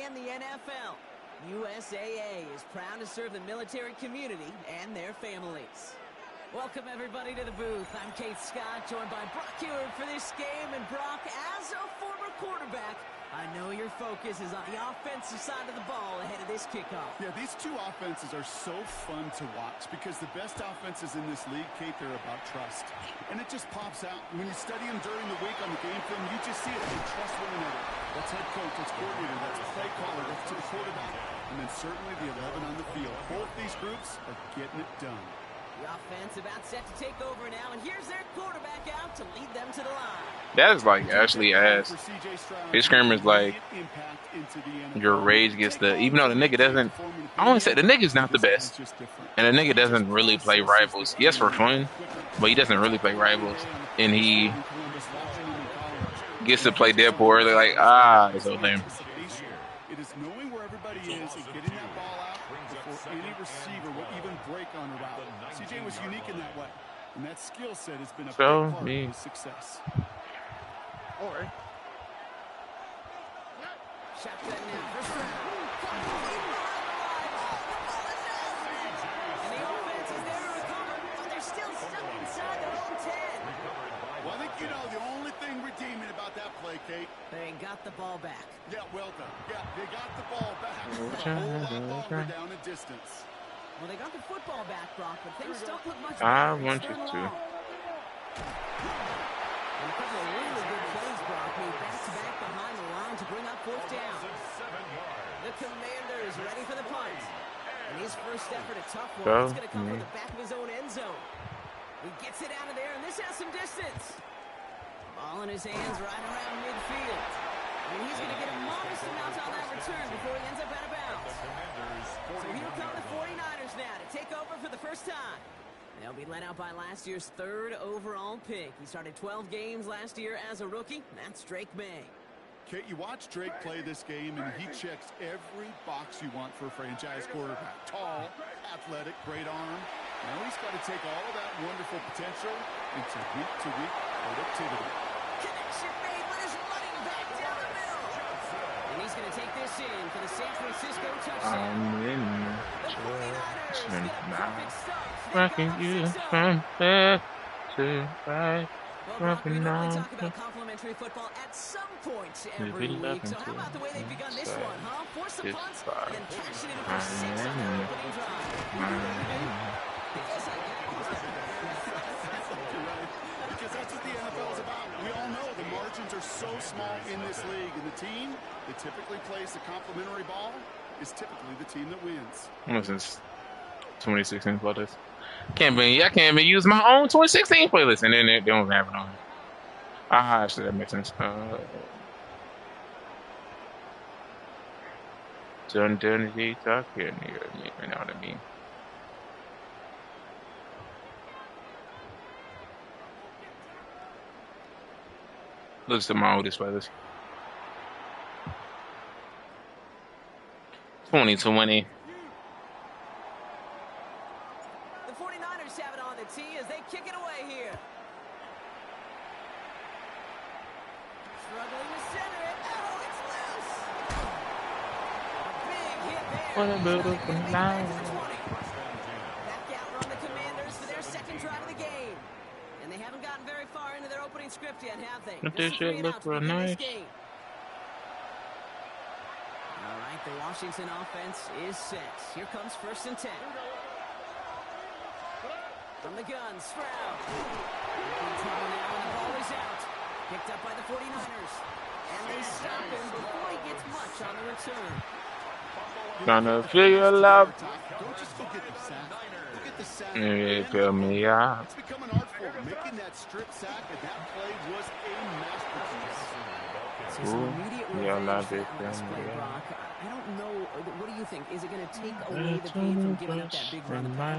and the NFL. USAA is proud to serve the military community and their families. Welcome, everybody, to the booth. I'm Kate Scott, joined by Brock Ewert for this game. And Brock, as a former quarterback, I know your focus is on the offensive side of the ball ahead of this kickoff. Yeah, these two offenses are so fun to watch because the best offenses in this league, Kate, they're about trust. And it just pops out. When you study them during the week on the game film, you just see it. They trust one another. That's head coach, that's coordinator, that's play caller, that's to the quarterback. And then certainly the 11 on the field. Both these groups are getting it done. The offense about set to take over now, and here's their quarterback out to lead them to the line. That is like actually ass. His screamer's like your rage gets the, even though the nigga doesn't, I want to say the nigga's not the best. And the nigga doesn't really play rivals. Yes, for fun, but he doesn't really play rivals. And he gets to play Deadpool early, like, it's so lame. It is knowing where everybody is and getting that ball out before any receiver will even break on a route. CJ was unique in that way, and that skill set has been a big part of his success. All right. Shotgun now, first round. And the offense is there to recover, but they're still stuck inside their own 10. Well, I think you know the only thing redeeming about that play, Kate. They got the ball back. Yeah, well done. Yeah, they got the ball back. A whole lot longer down in distance. Well, they got the football back, Brock, but things don't look much I better. want you to. And a couple of really good plays, Brock, made back-to-back behind the line to bring up fourth down. The Commanders ready for the punt. And his first effort, a tough one. It's going to come from the back of his own end zone. He gets it out of there, and this has some distance. Ball in his hands right around midfield. And he's going to get a modest amount on that return before he ends up out of bounds. So here come the 49ers now to take over for the first time. They'll be led out by last year's third overall pick. He started 12 games last year as a rookie. That's Drake May. Kate, you watch Drake play this game, and he checks every box you want for a franchise quarterback. Tall, athletic, great arm. Now he's got to take all of that wonderful potential into week-to-week productivity. Connection made with his running back down the middle. And he's going to take this in for the San Francisco touchdown. The 49ers get a perfect start. Rocking you from there to right. Well, we normally talk about complimentary football at some points every week. So how about the way they've begun this one, huh? Force the punts and then cash it in for 6 on their opening drive. Because that's what the NFL is about. We all know the margins are so small in this league. And the team that typically plays the complimentary ball is typically the team that wins. Since 2016 playlist. I can't be using my own 2016 playlist, and then they don't have it on. Actually, that makes sense. Done the talk here, nigga. You know what I mean? Listen to my oldest playlist. 2020. The 49ers have it on the tee as they kick it away here. Struggling to center it. Oh, it's loose. A big hit there. What a beautiful night. Back out run the Commanders for their second drive of the game. And they haven't gotten very far into their opening script yet, have they? But this shit look real nice. All right, the Washington offense is set. Here comes 1st and 10. From the gun, Stroud. In trouble now, and the ball is out. Picked up by the 49ers. And they stop him before he gets much on the return. Trying to figure love. Don't just go get the sack. Look at the sack. You feel me out. It's become an art form. Making that strip sack, and that play was a masterpiece. Yeah, not this play, Brock. I don't know. What do you think? Is it going to take away the pain from giving up that big run of play?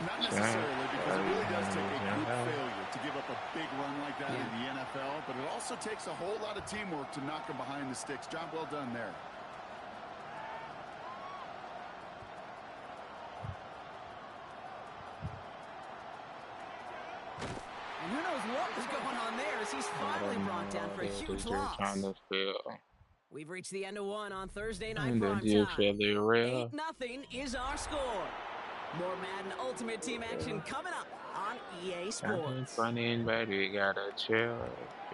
Not necessarily, because it really does take a good failure to give up a big run like that in the NFL, but it also takes a whole lot of teamwork to knock them behind the sticks. Job well done there. And who knows what was going on there as he's finally brought down for a huge loss. We've reached the end of one on Thursday night And then prime you time. feel the real. 8-0 is our score. More Madden Ultimate Team action coming up on EA Sports. Funny, but we gotta chill.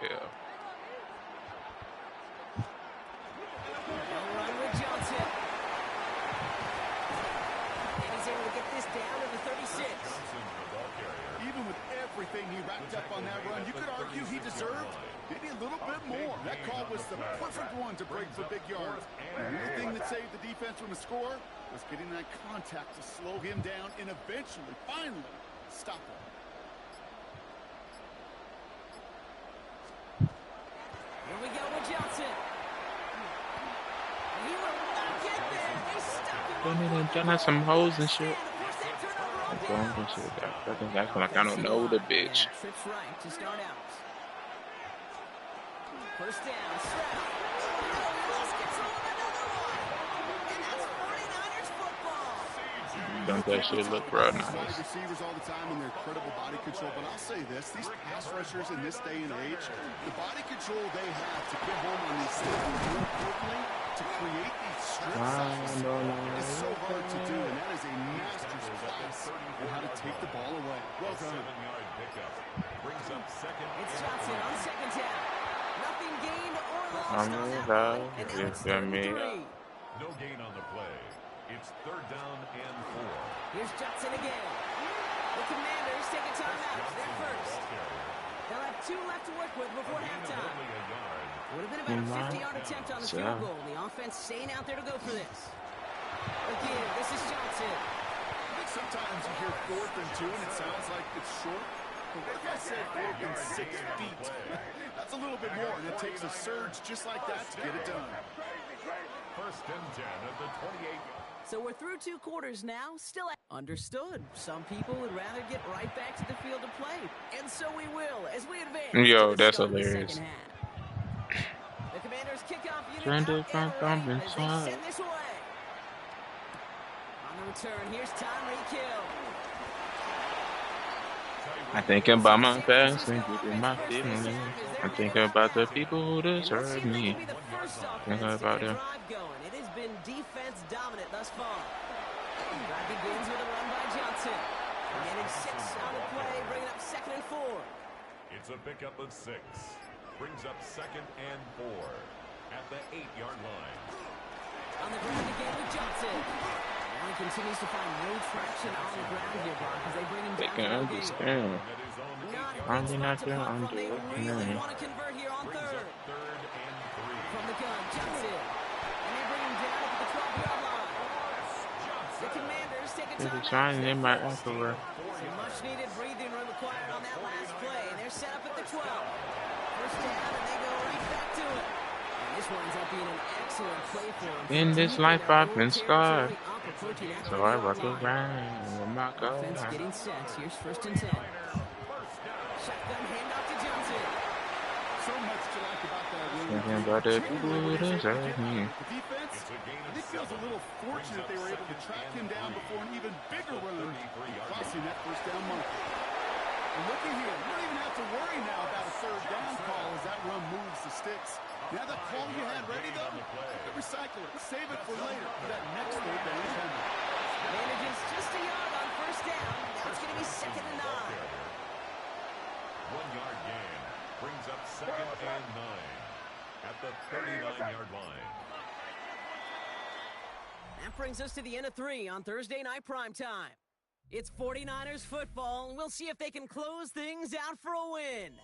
Yeah. They'll run with Johnson. And he's able to get this down to the 36. Even with everything he racked up on that run, you could argue he deserved maybe a little bit more. That call was the perfect one to break for big yards. The only thing that saved the defense from a score was getting that contact to slow him down and eventually, finally, stop him. Here we go with Johnson. He will not get there. They stuck him. Done some hoes and shit. I think that's like I don't know the bitch. Trips right to start out. First down, Stroud. Lost control of another one. And that's 49ers football. Don't that shit look real nice. Wide receivers all the time and their incredible body control, but I'll say this, these pass rushers in this day and age, the body control they have to get home on these things, and more importantly, to create these strip sacks is so hard to do, and that is a master's class on how to take the ball away. Well done. It's Johnson on second down. Nothing gained or lost I'm on that about play, and to now it's get 3rd me and 3. No gain on the play. It's 3rd down and 4. Here's Johnson again. The Commanders take a timeout. They're first. They'll have 2 left to work with before halftime. Would have been about a 50-yard attempt on the field goal. The offense staying out there to go for this. Again, this is Johnson. I think sometimes you hear 4th and 2 and it sounds like it's short. But what if I said 4th and 6 feet? That's a little bit more, and it takes a surge just like that to get it done. 1st and 10 at the 28. So we're through 2 quarters now. Still understood. Some people would rather get right back to the field to play. And so we will as we advance. Yo, to the that's start of the hilarious. second half. The Commanders kickoff unit Trended out from and right Compton as they side. send this away. On the return, here's Tyreek Hill. I think about my past and keeping my feelings. I'm thinking about the people who deserve me. Thinking about them. It has been defense dominant thus far. Drive begins with a run by Johnson. Getting 6 on the play, bringing up 2nd and 4. It's a pickup of 6. Brings up 2nd and 4 at the 8-yard line. On the ground again with Johnson. Now he continues to find no traction on the ground here, Brock, as they bring him They down. can understand. I'm not there under They really it. want to convert here on 3rd. 3rd and 3. From the gun, Johnson. And they bring him down at the 12-yard line. The Commanders take a They're timeout. trying in my afterward. Some much-needed breathing room acquired on that last play, and they're set up at the 12. First down, and they go right back to it. And this winds up being an excellent play for him. In this life I've been scarred, Approaching that so I 30-yard rock line. around with my Offense God. getting set. Here's 1st and 10. Shotgun handoff to Johnson. So much to like about that win. Thinking about the people who deserve me. The defense, I think, feels a little fortunate they were able to track him down before an even bigger run, crossing that 1st down marker. And looking here, you don't even have to worry now about a 3rd down call as that run moves the sticks. Now that call you had ready, though, you can recycle it, save it for later for that next 3rd down attempt. Manages just a yard on 1st down. Now it's going to be 2nd and 9. 1-yard gain. Brings up 2nd and 9 at the 39-yard line. That brings us to the end of 3 on Thursday night primetime. It's 49ers football, and we'll see if they can close things out for a win.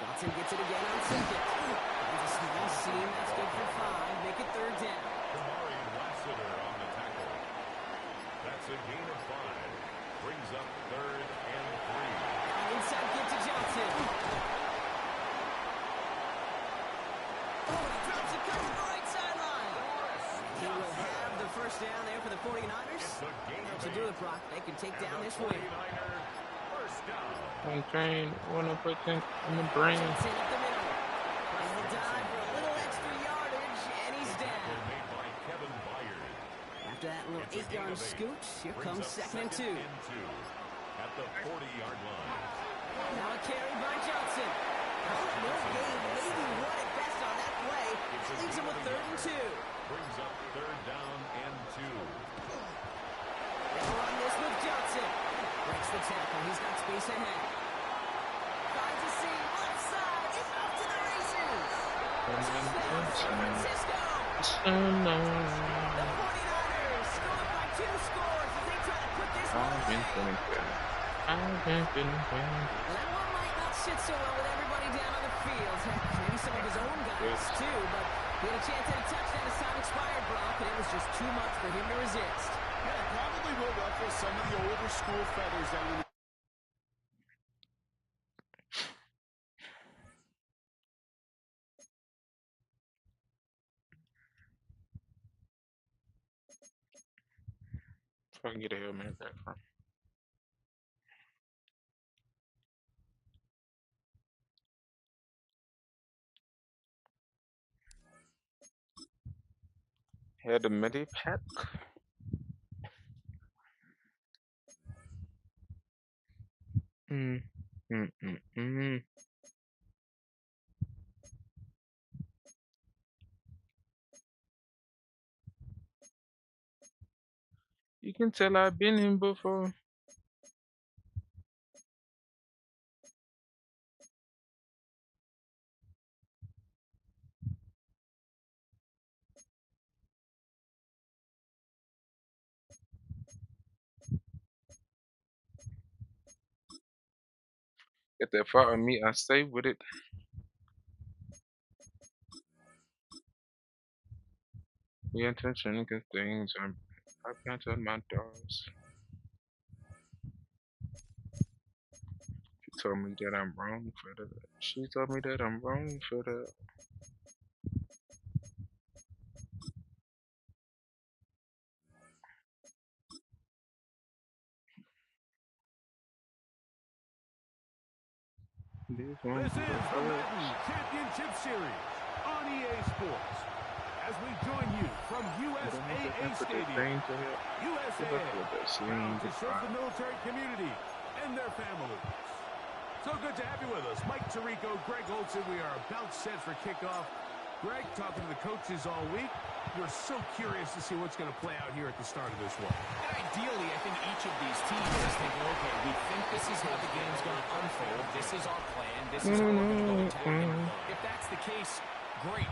Johnson gets it again on 2nd. Finds a small seam. That's good for 5. Make it 3rd down. Kamari Lassiter on the tackle. That's a gain of 5. Brings up 3rd and 3. Inside get to Johnson. Oh, he drops it, comes to the right sideline. He will have the 1st down there for the 49ers. To do it, Brock, they can take down this win. I'm trying to put things in the brain. Johnson up the middle. He'll dive for a little extra yardage, and he's down. After that little 8-yard scooch. Here comes 2nd and 2. At the 40-yard line. Now a carry by Johnson. No gain, maybe one at best on that play. Leaves him with 3rd and 2. Brings up 3rd down and 2. They'll run this with Johnson. Breaks the tackle. He's got space ahead. Finds a seam left side. It's off to the races. Touchdown, San Francisco. The 49ers still up by 2 scores as they try to put this one away. That one might not sit so well with everybody down on the field. Maybe some of his own guys too, but he had a chance at a touchdown as time expired, Brock, and it was just too much for him to resist. Yeah, it probably will ruffle some of the older school feathers down in the If I can get a Hail Mary back from. Had a midi pack. You can tell I've been here before. Get that far of me, I stay with it. The intention of good things I planted my doors. She told me that I'm wrong for that. She told me that I'm wrong for that. This is the Madden Championship Series on EA Sports. As we join you from USAA Stadium, USAA, proud to serve the military community and their families. So good to have you with us. Mike Tirico, Greg Olson. We are about set for kickoff. Greg, talking to the coaches all week. You're so curious to see what's going to play out here at the start of this one. Ideally, I think each of these teams is thinking, okay, we think this is how the game's going to unfold. This is our plan. This is how we're going to go attack. And if that's the case, great.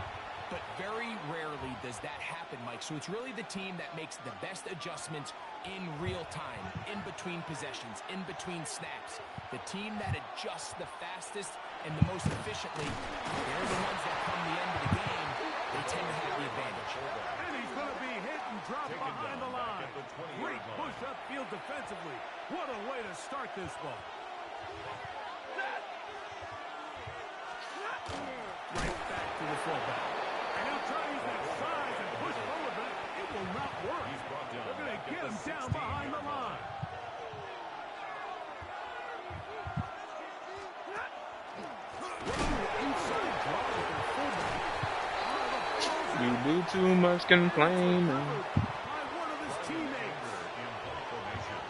But very rarely does that happen, Mike. So it's really the team that makes the best adjustments in real time, in between possessions, in between snaps. The team that adjusts the fastest and the most efficiently, they're the ones that come the end of the game. They tend to have the advantage. And he's going to be hit and dropped behind the line. Great push upfield defensively. What a way to start this one. Right back to the fullback. And he'll try to use that size and push forward, but it will not work. They're going to get him down behind the line. Inside draw with the fullback. You do too much complaining. By one of his teammates.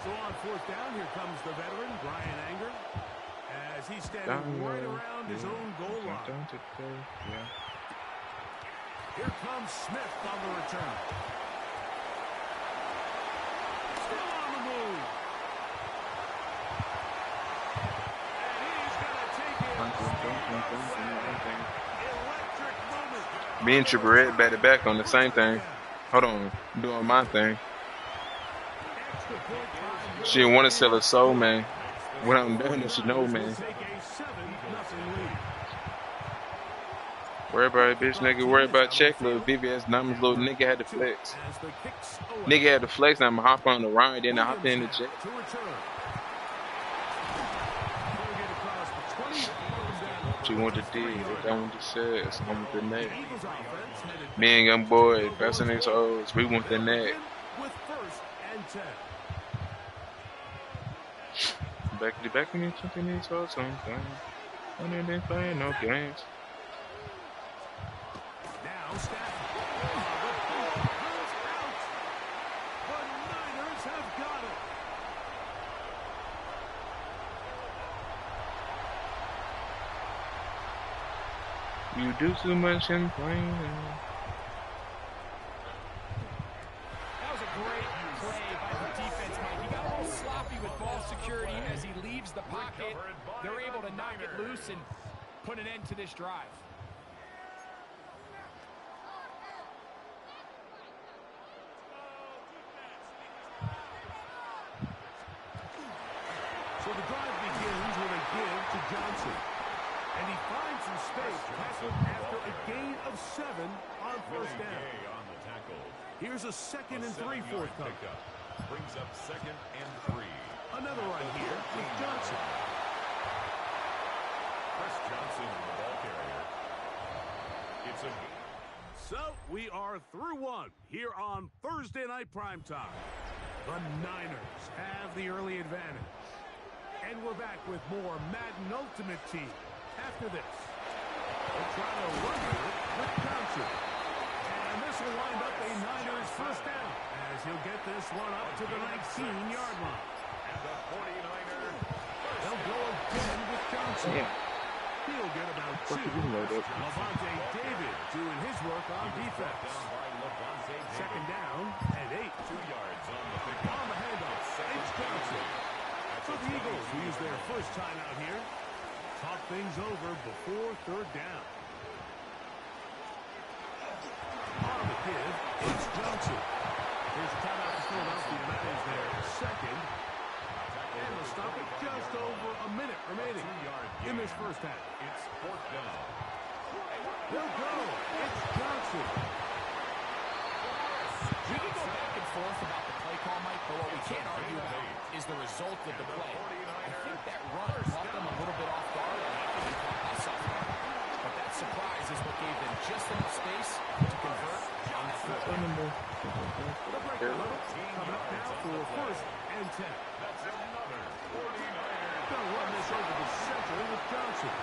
So on 4th down, here comes the veteran, Brian Anger, as he's standing right around his own goal line. Here comes Smith on the return. Still on the move. And he's going to take it. Electric moment. Me and Triple back to back on the same thing. Hold on, doing my thing. She didn't want to sell her soul, man. What I'm doing is she know, man. Worry about it, bitch, nigga. Worry about check, little BBS numbers, little nigga had to flex. Nigga had to flex, and I'm gonna hop on the ride, then I hop in the check. She wanted to dig, I want to say, I want the net. Me and young boy, passing his hoes, we want the net. Back to back in these hoes, something. And then they playing no games. Now Stafford. The ball goes out. But You do too much in playing. That was a great play by the defense, Mike. He got a little sloppy with ball security as he leaves the pocket. They're able to knock it loose and put an end to this drive. So the drive begins with a give to Johnson. And he finds some space after a gain of 7 on first down. Here's a 2nd and 3 forthcoming. Brings up 2nd and 3. Another run here with Johnson. Chris Johnson, the ball carrier. It's a... So we are through one here on Thursday Night Primetime. The Niners have the early advantage. And we're back with more Madden Ultimate Team after this. They'll try to run it with Johnson. And this will wind up a Niners first down as he'll get this one up to the 19-yard line. And the 49ers. They'll go again with Johnson. Yeah. He'll get about 2. Levante David doing his work on defense. Second down and 8. 2 yards on the pick. On the handoff, H. Johnson. So the Eagles use their first time out here. Talk things over before third down. On the give, it's Johnson. Here's a timeout for Philadelphia. That is their second. And they'll stop it just over a minute remaining in this first half. It's 4th down. They'll go. It's Johnson. We can go back and forth about the play call, Mike, but what we can't argue about is the result of the play. I think that run caught them a little bit off guard, and I think it caught us off guard. But that surprise is what gave them just enough space to convert on that fourth down. The break a little. Coming up now for 1st and 10. That's another 49ers. They'll run this over the center with Johnson.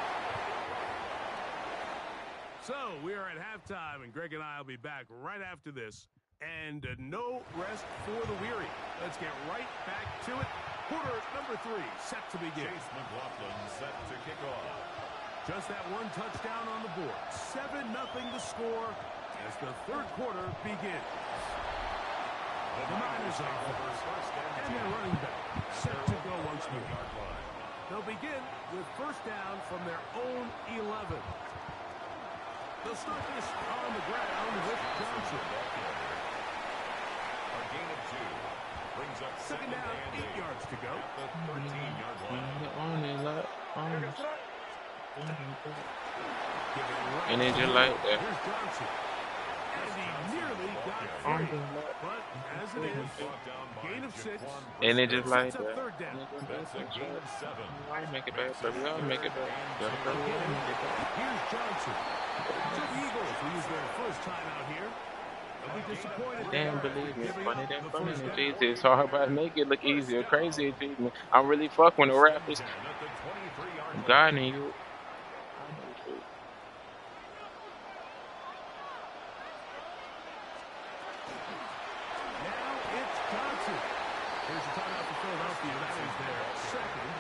So we are at halftime, and Greg and I will be back right after this. And no rest for the weary. Let's get right back to it. Quarter number 3 set to begin. Chase McLaughlin set to kick off. Just that one touchdown on the board. 7-0 the score as the third quarter begins. The Niners are and their running back set to go once more. They'll begin with first down from their own 11. They'll start this on the ground with Johnson. A gain of 2. Brings up Second down, 8 yards to go. The 13-yard line. And it's just like that. Here's Johnson. And he nearly got free. But as it is, gain of 6. And it's just like It's a that. third down. That's a gain of 7. I make it back, baby. I'll make it back. Here's Johnson. So the Eagles will use their first time out here. They'll be disappointed. Damn, believe me, it's funny than funny. It's easy. It's hard, but I make it look easier. Crazy, it's easy. I'm really fucking with the rappers. I'm guiding you. Now it's Johnson. Here's a timeout for Philadelphia. That is their second.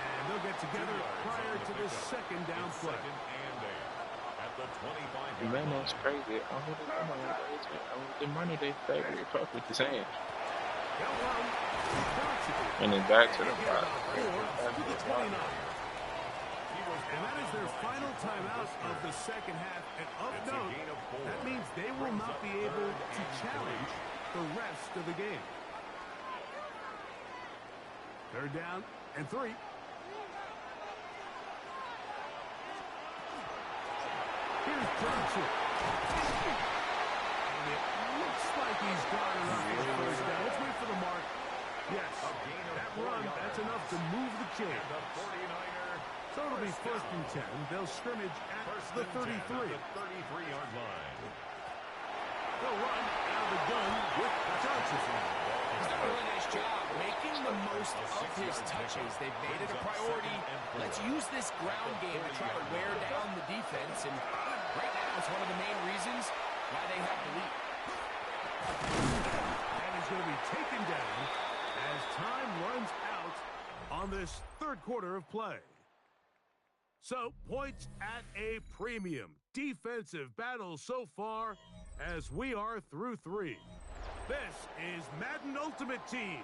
And they'll get together prior to this second down play. At the 25. Man, that's crazy. I want the money they favorite. Fuck what you're saying. And then back to the 5. And that is their final timeout of the second half. And of note, that means they will not be able to challenge the rest of the game. Third down and 3. Here's Johnson. And it looks like he's got enough for the first down. Let's wait for the mark. Yes, that run, that's enough to move the chains. So it'll be 1st and 10. They'll scrimmage at the 33. 33-yard line. They'll run out of the gun with Johnson. He's done a really nice job making the most of his touches. They've made it a priority. Let's use this ground game to try to wear down the defense. And right now, it's one of the main reasons why they have the lead. And he's going to be taken down as time runs out on this third quarter of play. So, points at a premium. Defensive battle so far as we are through 3. This is Madden Ultimate Team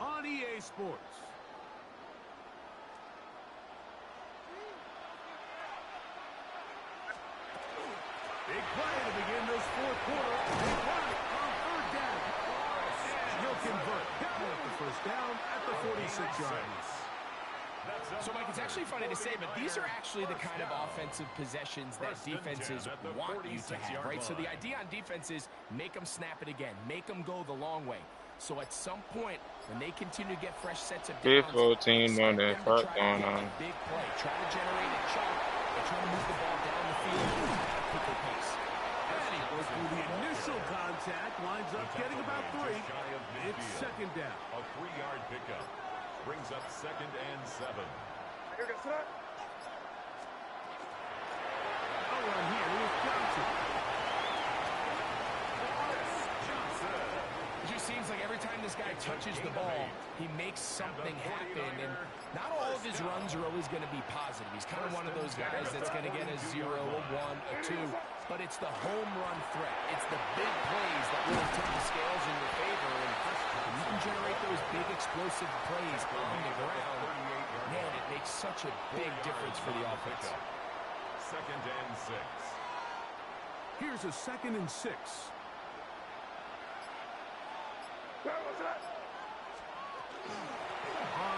on EA Sports. Big play to begin this fourth quarter. They run it on 3rd down. And he'll convert. Picking up the first down at the 46-yard line. So, Mike, it's actually funny to say, but these are actually the kind of offensive possessions that defenses want you to have, right? So the idea on defense is make them snap it again, make them go the long way. So at some point, when they continue to get fresh sets of downs, team on that fuck going on. Big play, try to generate a chunk, and try to move the ball down the field at a quicker pace. And he goes through the initial contact, winds up getting about 3. It's 2nd down. A 3-yard pickup brings up 2nd and 7. A run here with Johnson. It just seems like every time this guy touches the ball, he makes something happen. And not all of his runs are always going to be positive. He's kind of one of those guys that's going to get a 0, a 1, a 2. But it's the home run threat. It's the big plays that will tip the scales in your favor. And you can generate those big explosive plays on the ground. Man, it makes such a big difference for the offense. 2nd and 6. Here's a 2nd and 6. On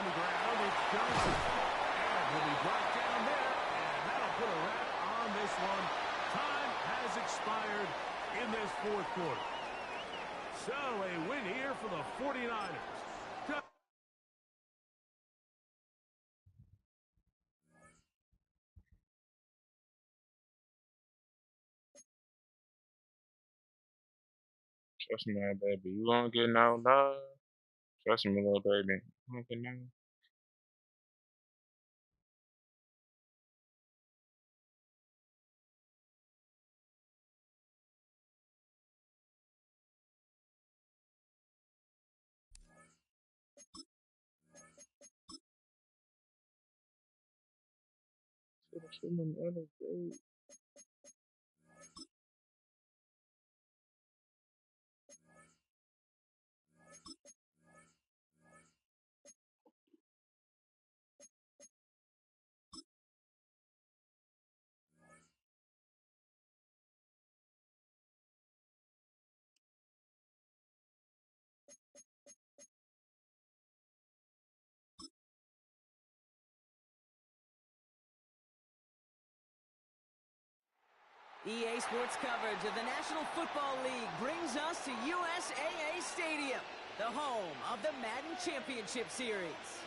the ground, it's Johnson. And he'll be brought down there, and that'll put a wrap on this one. Time has expired in this fourth quarter. So a win here for the 49ers. Trust me, baby. You won't get no love. Trust me, little baby. You won't get no. EA Sports coverage of the National Football League brings us to USAA Stadium, the home of the Madden Championship Series.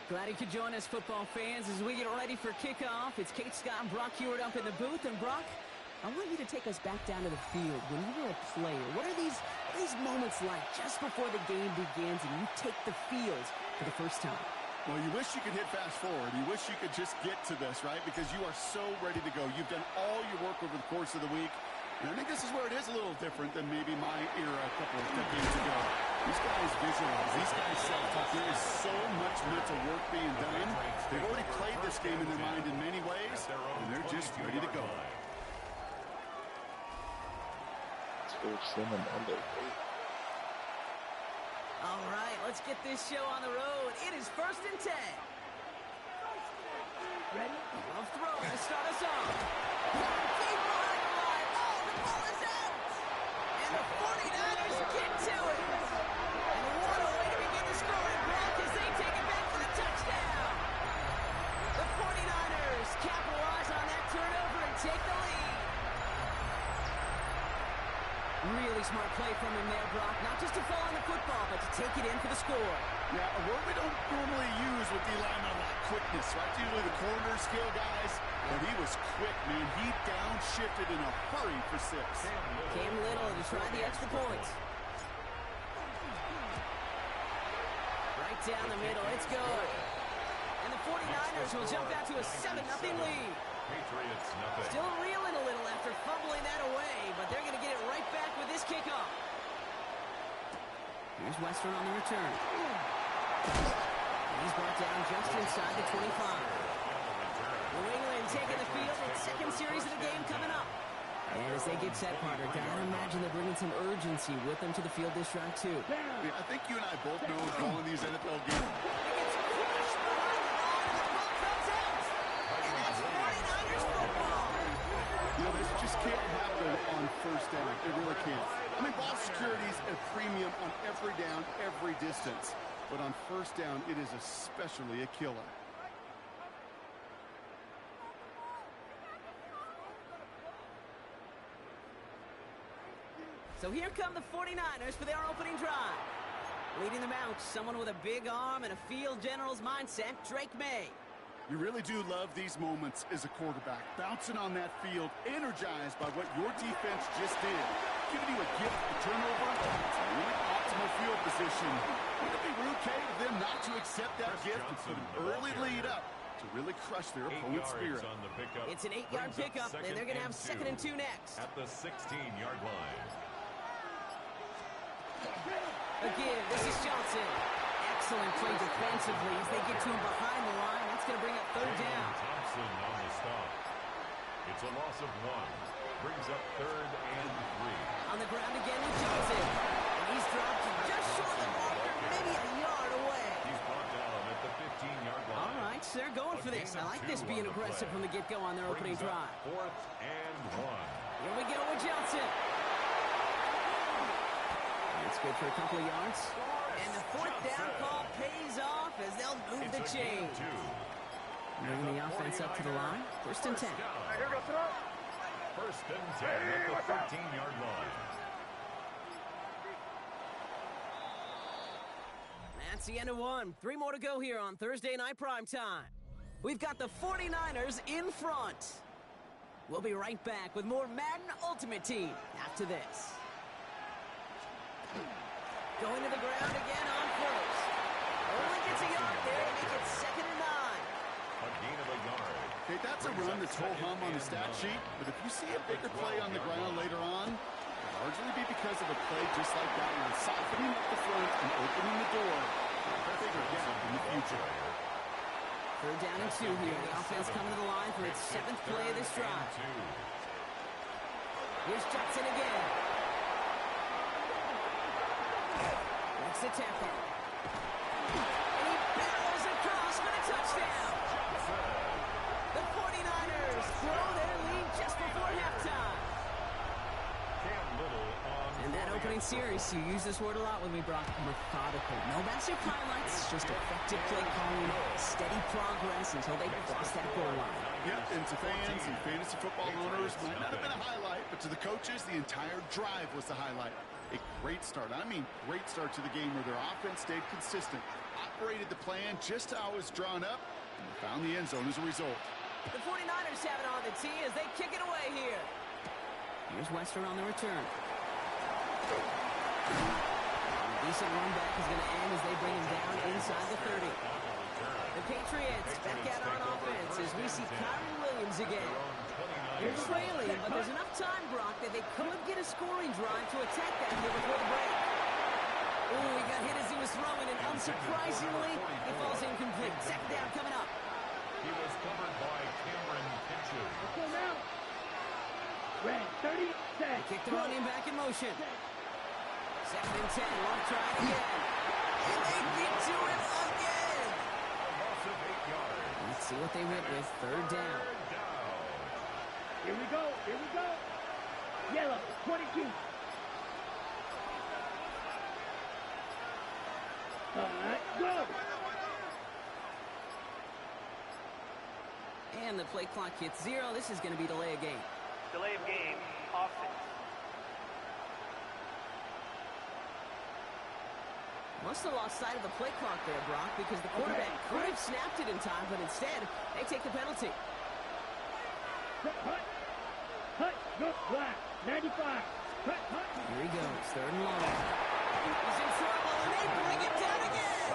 Glad you could join us, football fans, as we get ready for kickoff. It's Kate Scott and Brock Hewitt up in the booth. And Brock, I want you to take us back down to the field. When you were a player, what are these moments like just before the game begins and you take the field for the first time? Well, you wish you could hit fast forward. You wish you could just get to this, right? Because you are so ready to go. You've done all your work over the course of the week. And I think this is where it is a little different than maybe my era a couple of decades ago. These guys visualize. These guys self-talk. There is so much mental work being done. They've already played this game in their mind in many ways, and they're just ready to go. All right, let's get this show on the road. It is 1st and 10. Ready? I'll throw to start us off. Deep behind the line. Oh, the ball is out. And the 49ers get to it. And what a way to begin the scoring block as they take it back for the touchdown. The 49ers capitalize on that turnover and take the lead. Really smart play from him there, Brock. Not just to fall on the football, but to take it in for the score. Yeah, a word we don't normally use with D linemen, a lot quickness, right? Usually the corner skill guys, but he was quick, man. He downshifted in a hurry for 6. Cam Little to try the extra points. Right down the middle, it's good. And the 49ers will jump out to a 7-0 lead. Patriots nothing. Still reeling a little after fumbling that away, but they're going to get it right back with this kickoff. Here's Western on the return. He's brought down just inside the 25. New England and taking the field. Its second series of the game coming up. And as they get set, Potter, gotta imagine they're bringing some urgency with them to the field this drive, too. Yeah, I think you and I both know calling these NFL games. It gets crushed behind the line, and the ball comes out. And that's 49ers football. You know, this just can't happen on first down. It really can't. I mean, ball security is a premium on every down, every distance. But on first down, it is especially a killer. So here come the 49ers for their opening drive. Leading them out, someone with a big arm and a field general's mindset, Drake May. You really do love these moments as a quarterback. Bouncing on that field, energized by what your defense just did. Giving you a gift, a turnover, it's really optimal field position. Would it be okay of them not to accept that gift and put an early lead up to really crush their opponent's spirit? It's an 8-yard pickup, and they're going to have 2nd and 2 next. At the 16-yard line. Again, this is Johnson. Excellent play defensively as they get to him behind the line. That's going to bring up 3rd down. Thompson on the stop. It's a loss of 1. Brings up 3rd and 3. On the ground again with Johnson. And he's dropped just short of Walker, maybe a yard away. He's brought down at the 15-yard line. All right, so they're going for this. I like this being aggressive from the get-go on their opening drive. 4th and 1. Here we go with Johnson. That's good for a couple of yards. And the 4th down call pays off as they'll move the chain. Moving the offense up to the line. 1st and 10. 1st and 10 at the 13-yard line. That's the end of 1. 3 more to go here on Thursday night primetime. We've got the 49ers in front. We'll be right back with more Madden Ultimate Team after this. Going to the ground again on 1st. Only gets a yard there to make it 2nd and 9. A gain of a yard. Okay, that's a run that's whole hum on the stat sheet, but if you see a bigger play on the ground later on, it'll largely be because of a play just like that one, softening up the front and opening the door for a bigger gap in the future. 3rd down and 2 here. The offense coming to the line for its 7th play of this drive. Here's Johnson again. Makes the tackle. And he barrels across for the touchdown. The 49ers throw their lead just before halftime. And that opening series, you use this word a lot with me, Brock, methodical. No massive highlights, just effective play calling, steady progress until they cross that goal line. Yep, and to fans and fantasy football owners, might not have been a highlight, but to the coaches, the entire drive was the highlight. A great start. I mean, great start to the game where their offense stayed consistent, operated the plan just how it was drawn up, and they found the end zone as a result. The 49ers have it on the tee as they kick it away here. Here's Wester on the return. A decent run back is going to end as they bring him down inside the 30. The Patriots back out on offense as we see Kyron Williams again. They're trailing, but there's enough time, Brock, that they could get a scoring drive to attack that here before the break. Oh, he got hit as he was throwing, and unsurprisingly, he falls incomplete. 2nd down coming up. He was covered by Cameron Pinchot. Let's go now. Red, 30, set. They kick the running back in motion. 2nd and 10, long try again. And they get to it again. A loss of 8 yards. Let's see what they went with. 3rd down. Here we go, here we go. Yellow, 22. All right, go. And the play clock hits 0. This is going to be delay of game. Delay of game, offense. Must have lost sight of the play clock there, Brock, because the quarterback could have snapped it in time, but instead, they take the penalty. Hut, hut, go, black, 95. Hut, hut. Here he goes, 3rd and long. He's in trouble, and they bring it down again.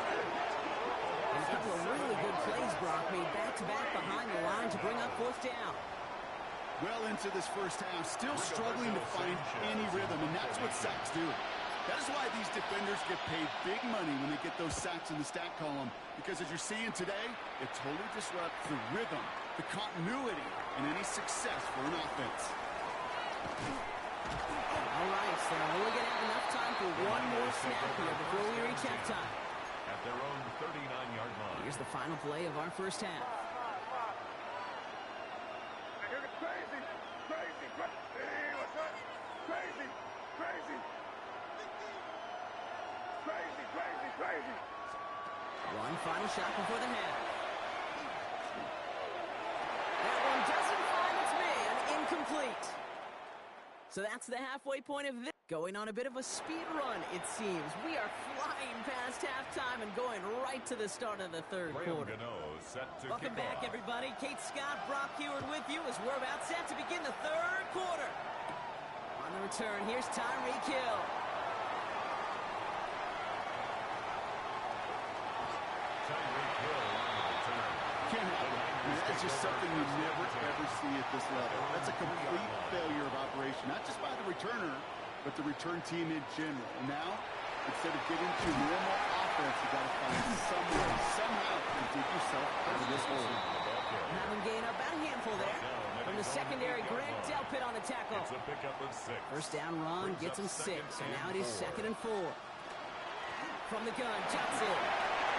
And a couple of really good plays, Brock, made back-to-back behind the line to bring up 4th down. Well into this first half, still struggling to find any rhythm, and that's what sacks do. That is why these defenders get paid big money when they get those sacks in the stat column. Because as you're seeing today, it totally disrupts the rhythm, the continuity, and any success for an offense. All right, so we're only going to have enough time for one more snap here before we reach halftime. At their own 39-yard line. Here's the final play of our first half. One final shot before the half. That one doesn't find its man. Incomplete. So that's the halfway point of this. Going on a bit of a speed run, it seems. We are flying past halftime and going right to the start of the third quarter. Welcome back, everybody. Kate Scott, Brock Heward with you as we're about set to begin the third quarter. On the return, here's Tyreek Hill. That's just something you never, ever see at this level. That's a complete failure of operation, not just by the returner, but the return team in general. And now, instead of getting to normal offense, you got to find some way, somehow, to dig yourself out of this hole. Have him gain up about a handful there. From the secondary, Grant Delpit on the tackle. First down run gets him 6, so now it is 2nd and 4. From the gun, Johnson.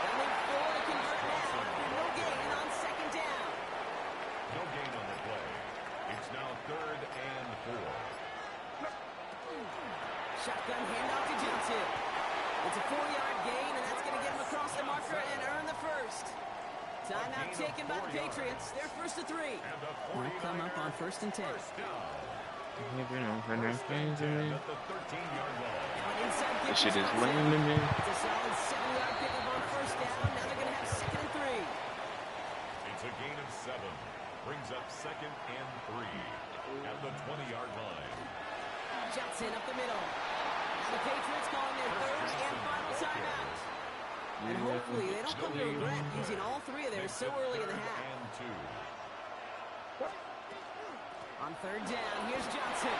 Only 4 to convert now. No gain on 2nd down. No gain on the play. It's now 3rd and 4. Shotgun handoff to Johnson. It's a 4-yard gain, and that's going to get him across the marker and earn the first. Timeout taken by the Patriots. They're 1st and 3. Will come up on 1st and 10. This shit is lame to me. It's a solid 7-yard pickup on 1st down. Now they're going to have 2nd and 3. It's a gain of 7. Brings up 2nd and 3 at the 20-yard line. Johnson up the middle. Now the Patriots calling their 3rd and final timeout. And hopefully they don't come to regret using all 3 of theirs so early in the half. On 3rd down, here's Johnson.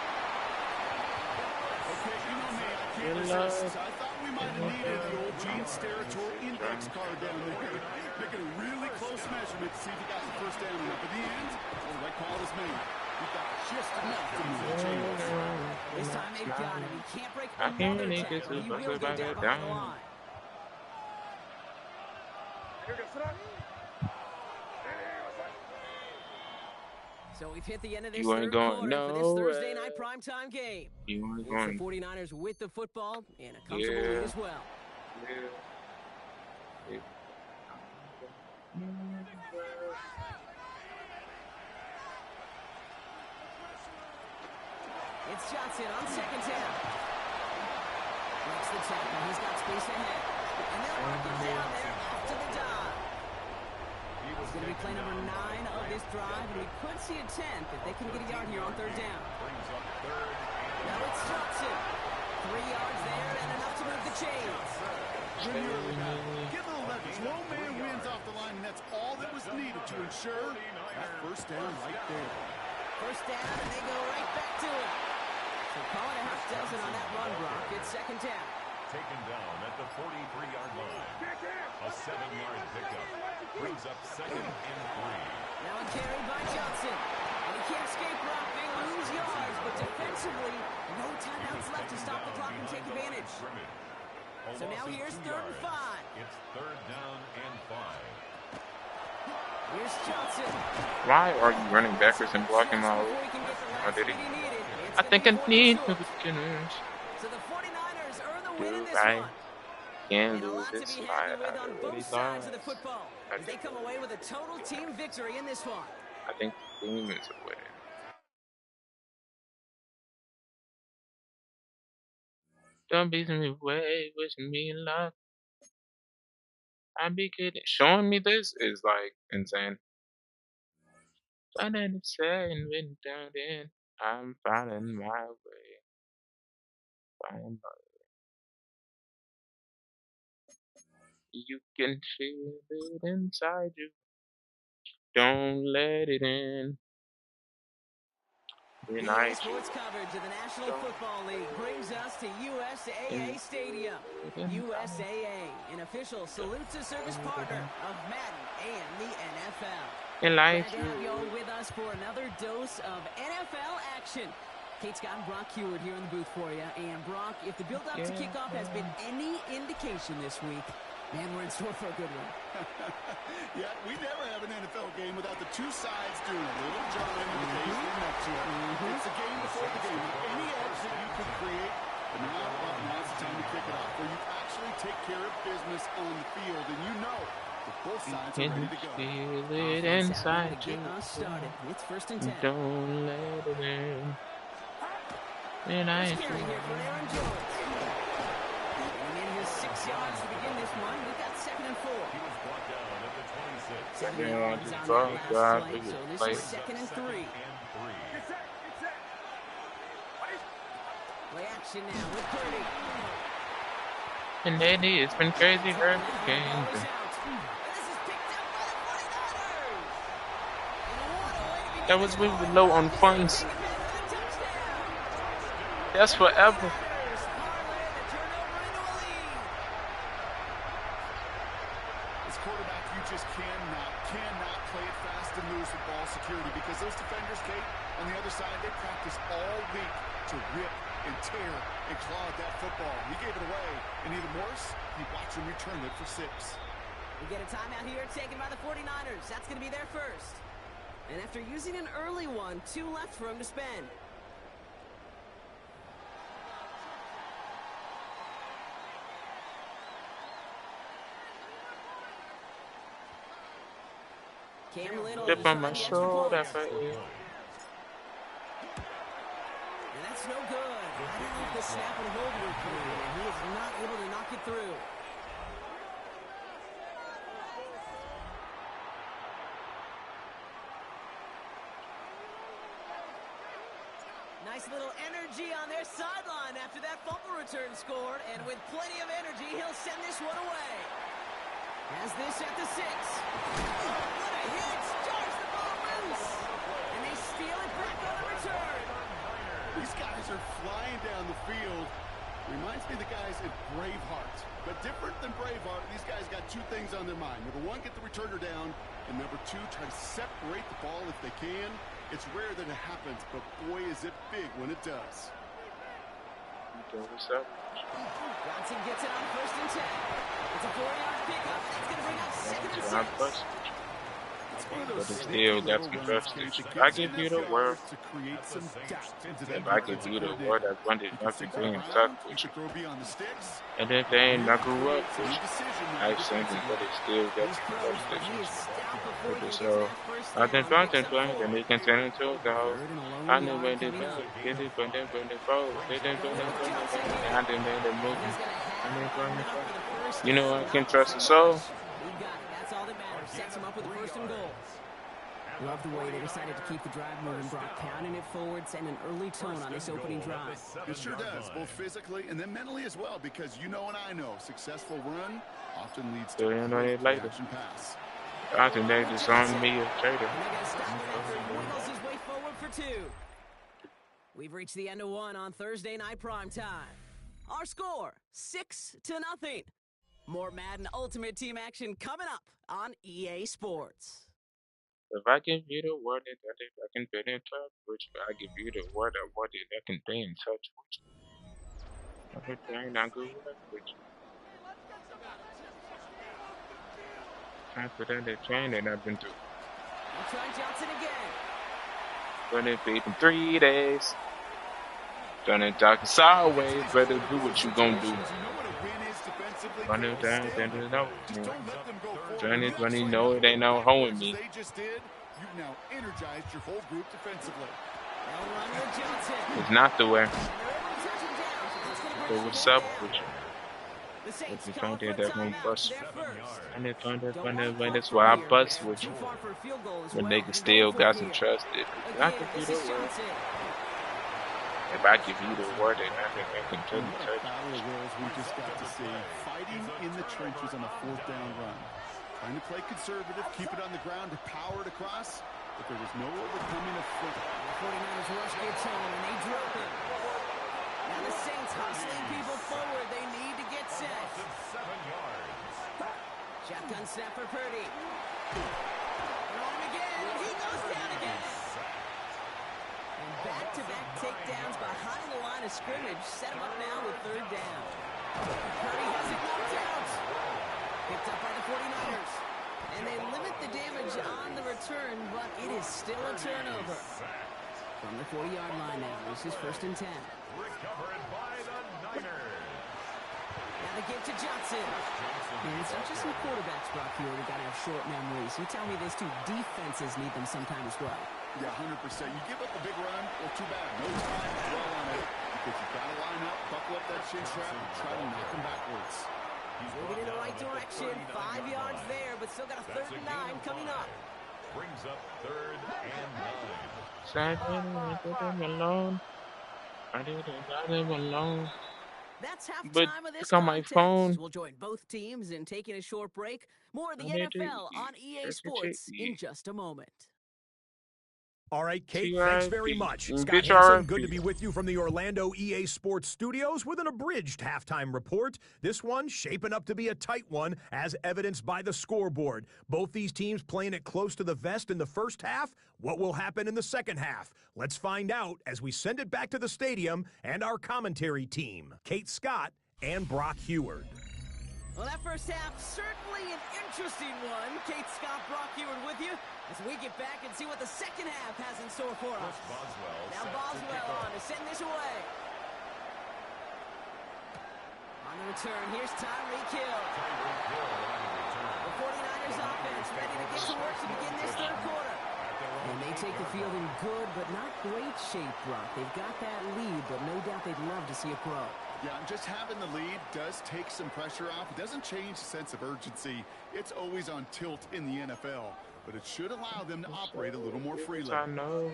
Okay, you know me, I can't resist. I thought we might have needed the old Gene Steratore index card down there. Making a really close measurement to see if he got the first down. But in the end, the right call is made. He got just enough to move the chains. This time they've got him. He can't break another tackle. He will go down behind the line. So we've hit the end of this third quarter for this Thursday night primetime game. It's the 49ers with the football and a comfortable lead as well. It's Johnson on 2nd down. Breaks the tackle. He's got space ahead. And they'll mark him down there after the dive. He's going to be play number 9 of this drive, and we could see a 10th if they can get a yard here on 3rd down. Now it's Johnson. 3 yards there and enough to move the chains. Give a little leverage. Low man wins off the line, and that's all that was needed to ensure that first down right there. First down, and they go right back to it. So call it a half dozen on that run, Brock. It's 2nd down. Taken down at the 43-yard line. A 7-yard pickup. Brings up 2nd and 3. Now a carry by Johnson. And he can't escape Brock. They lose yards, but defensively, no timeouts left to stop the clock and take advantage. So now here's 3rd and 5. It's 3rd down and 5. Here's Johnson. Why are you running backwards and blocking my old? Oh, did he? I think I need to finish. So the 49ers earn the win in this I one. can't And a lose lot to this be fight. happy with I on already both sides of the lost. football. As they come away with a total team victory in this one. I think the team is away. Don't be me away, wishing me luck. I be kidding. Showing me this is like insane. I didn't say and went down in. I'm finding my way. Find my You can feel it inside you. Don't let it in. EA Sports coverage of the National Football League brings us to USAA Stadium. USAA, an official salute-to-service partner of Madden and the NFL. Glad to have you all with us for another dose of NFL action. Kate Scott and Brock Heward here in the booth for you. And Brock, if the build-up to kickoff has been any indication this week, man, we're in store for a good one. Yeah, we never have an NFL game without the two sides doing a little jarring with the case leading up to it. It's a game before the game. Any edge that you could create, but now's the time to kick it off, where you actually take care of business on the field, and you know that both sides are ready to go. Feel it inside you. Started. It's 1st and 10. Don't let it in. And I here for Aaron Jones. And in his 6 yards to begin this one, we've got 2nd and 4. He was brought down at the 26. 7 yards on that last play, so this is 2nd and 3. Play action now with Purdy. And Eddie, it's been crazy early games. That was really low on funds. That's forever. As quarterback, you just cannot play it fast and lose the ball security, because those defenders, Kate, on the other side, they practice all week to rip and tear and claw at that football. He gave it away, and even worse, he watched him return it for 6. We get a timeout here taken by the 49ers. That's going to be their first. And after using an early one, 2 left for him to spend. Cam Little. Dip on my shoulder for you. And that's no good. I don't know if the snap and hold will come in, and he is not able to knock it through. Nice little energy on their sideline after that fumble return scored, and with plenty of energy, he'll send this one away. Has this at the 6. Oh, what a hit! Charge the ball loose! And they steal it back on the return. These guys are flying down the field. Reminds me of the guys at Braveheart. But different than Braveheart, these guys got 2 things on their mind. Number 1, get the returner down. And number 2, try to separate the ball if they can. It's rare that it happens, but boy, is it big when it does. What's up? Johnson gets it on 1st and 10. It's a 4-yard pickup. It's going to bring up 2nd and 6. But it's still got to be trusted. I give you the word. If I give you the word, I wanted nothing being tough with you. And then they ain't not grew up with you. I think, but it still got to be trusted. So, I've been playing, and they continue to go. I knew when they go, get it, but then when they fall, they didn't do nothing. And I didn't make the movie. You know, I can trust the soul. Sets him up with a 1st and goal. Love the way they decided to keep the drive moving, Brock, pounding it forward, send an early tone on this opening drive. It sure does, both physically and then mentally as well, because you know and I know successful run often leads to a action pass. I think they just on me a trader. Wiggles his way forward for 2. We've reached the end of 1 on Thursday night prime time. Our score, 6-0. More Madden Ultimate Team action coming up on EA Sports. If I give you the word that I can be in touch with you, I give you the word that I can be in touch with you. Everything I good with you. After that training I've been through. I'll try Johnson again. Gonna feed in 3 days. Done it talking sideways, better do what you gonna do. Run it down, then you know. Turn it when you know it ain't no hoeing me. You've now energized your whole group defensively. It's not the way. So what's up with you? If you can't do that, won't bust. And if you can't do that's why I bust with you. When niggas still got some trust, I give you the word. If I give you the word, then I think I can tell you touch. We just got to see fighting in the trenches on a 4th down run. Trying to play conservative, keep it on the ground, to power it across. but there was no overcoming a foot. The 49ers rush gets home, and they drop him. Now the Saints hustling people forward. They need to get set. 7 yards. Shotgun snap for Purdy. They're on him again. He goes down again. And back-to-back takedowns behind the line of scrimmage. Set him up now with 3rd down. Purdy has it knocked out. Picked up by the 49ers. And they limit the damage on the return, but it is still a turnover. From the 40-yard line now, this is 1st and 10. Recovered by the Niners. Now the give to Johnson. And it's not just some quarterbacks, Brock, here who got to have short memories. You tell me this too, defenses need them sometimes as well. Yeah, 100%. You give up a big run, well, too bad. No time to dwell on it because you've got to line up, buckle up that shin strap, and try to knock him backwards. He's moving in the right direction. 5 yards there, but still got a 3rd and 9 coming up. Brings up 3rd and 9. I did him alone. I got him alone. That's But halftime of this it's on my contest. phone. We'll join both teams in taking a short break. More of the NFL on EA Sports in just a moment. All right, Kate, TRP. thanks very much. Scott Bitch Hansen, RP. good to be with you from the Orlando EA Sports Studios with an abridged halftime report. This one shaping up to be a tight one, as evidenced by the scoreboard. Both these teams playing it close to the vest in the first half. What will happen in the second half? Let's find out as we send it back to the stadium and our commentary team, Kate Scott and Brock Heward. Well, that first half, certainly an interesting one. Kate Scott, Brock Heward with you as we get back and see what the second half has in store for us. Now Boswell on to send this away. On the return, here's Tyreek Hill. The 49ers offense ready to get to work to begin this 3rd quarter. And they take the field in good but not great shape, Brock. They've got that lead, but no doubt they'd love to see it grow. Yeah, just having the lead does take some pressure off. It doesn't change the sense of urgency. It's always on tilt in the NFL, but it should allow them to operate a little more freely. I know.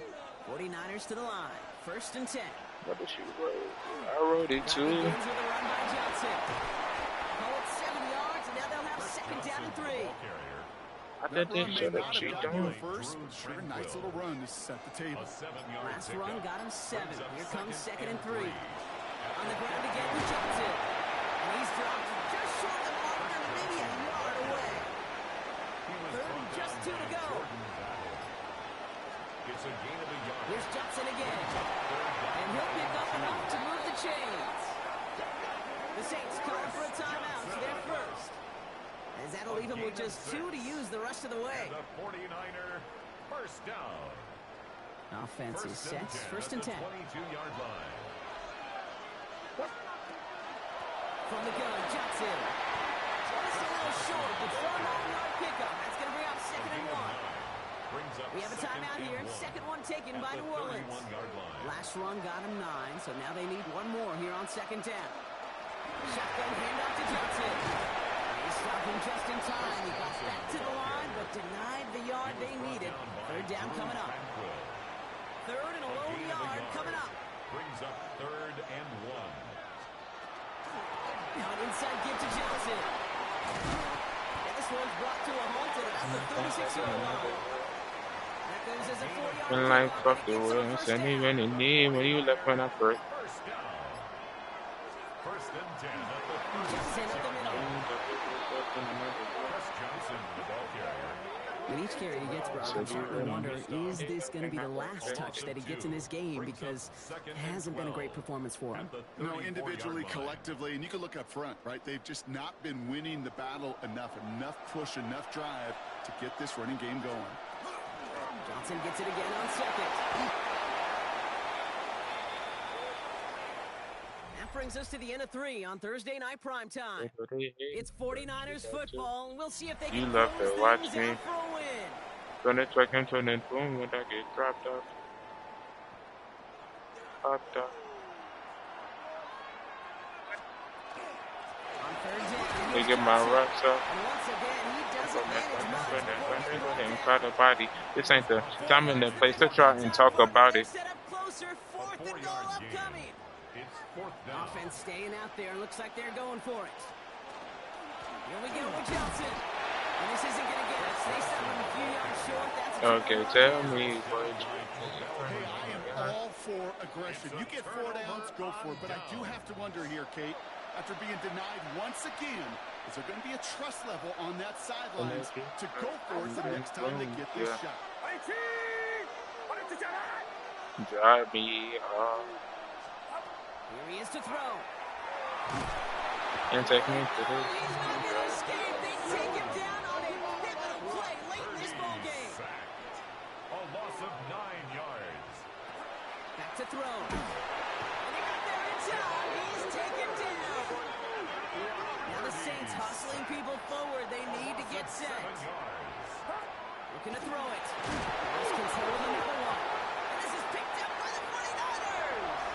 49ers to the line. 1st and 10. What did you write? I wrote it too. Begins with a run by Johnson. Call it 7 yards, and now they'll have 2nd down and 3. I did this shit that she done. First, sure, nice little run to set the table. Last run got him 7. Here comes 2nd and 3. On the ground again with Johnson. And he's dropped just short of the marker, maybe a yard away. 3rd and just 2 to go. It's a gain of a yard. Here's Johnson again. And he'll pick up enough to move the chains. The Saints calling for a timeout, so they're first. As that'll leave him with just 2 to use the rest of the way. The 49er first down. Offense is set. 1st and 10. 22-yard line. From the gun, Johnson. Just a little short, but 4-9-yard pickup. That's going to bring up 2nd and 1. We have a timeout here. 2nd one taken by New Orleans. Last run got him 9, so now they need one more here on 2nd down. Shotgun handoff to Johnson. They stop him just in time. He got back to the line, but denied the yard they needed. 3rd down coming up. 3rd and a lone yard coming up. Brings up 3rd and 1. Now an inside give to Johnson. And this one's brought to a halt at about the 36-yard line. That goes as a 4-yard When like fuck the world, send me when you need, when you left when I first. First down. 1st and 10 at the Johnson up the middle. Chris Johnson, the ball carrier. With each carry he gets, Brock, I'm starting to wonder, is this going to be the last touch that he gets in this game? Because it hasn't been a great performance for him. No, individually, collectively, and you can look up front, right? They've just not been winning the battle enough push, enough drive to get this running game going. Johnson gets it again on 2nd. That brings us to the end of 3 on Thursday night primetime. It's 49ers football, and we'll see if they can You love close to watch things me. out for a win. Gonna check into an boom when I get dropped off. Popped up. On 3rd down, They get my rocks up. and once again, he doesn't manage much. Inside the body. This ain't the time and the place to try and talk about it. Set up closer, 4th and goal upcoming. It's 4th down. Offense staying out there. Looks like they're going for it. Here we go with Johnson. And this isn't going to get us. They settle him a few yards short. That's Okay, tell me what Hey, I am all for aggression. You get 4 downs, go for it. But I do have to wonder here, Kate, after being denied once again, is there going to be a trust level on that sidelines to go for it the next time they get this shot? drive me. Here he is to throw. And take me to He's not going to escape. They take him down on a pivotal play late in this ball game. A loss of 9 yards. Back to throw. And he got there in time. He's taken down. Now the Saints hustling people forward. They need to get set. Looking to throw it. Lost control of another one. And this is picked up by the 49ers.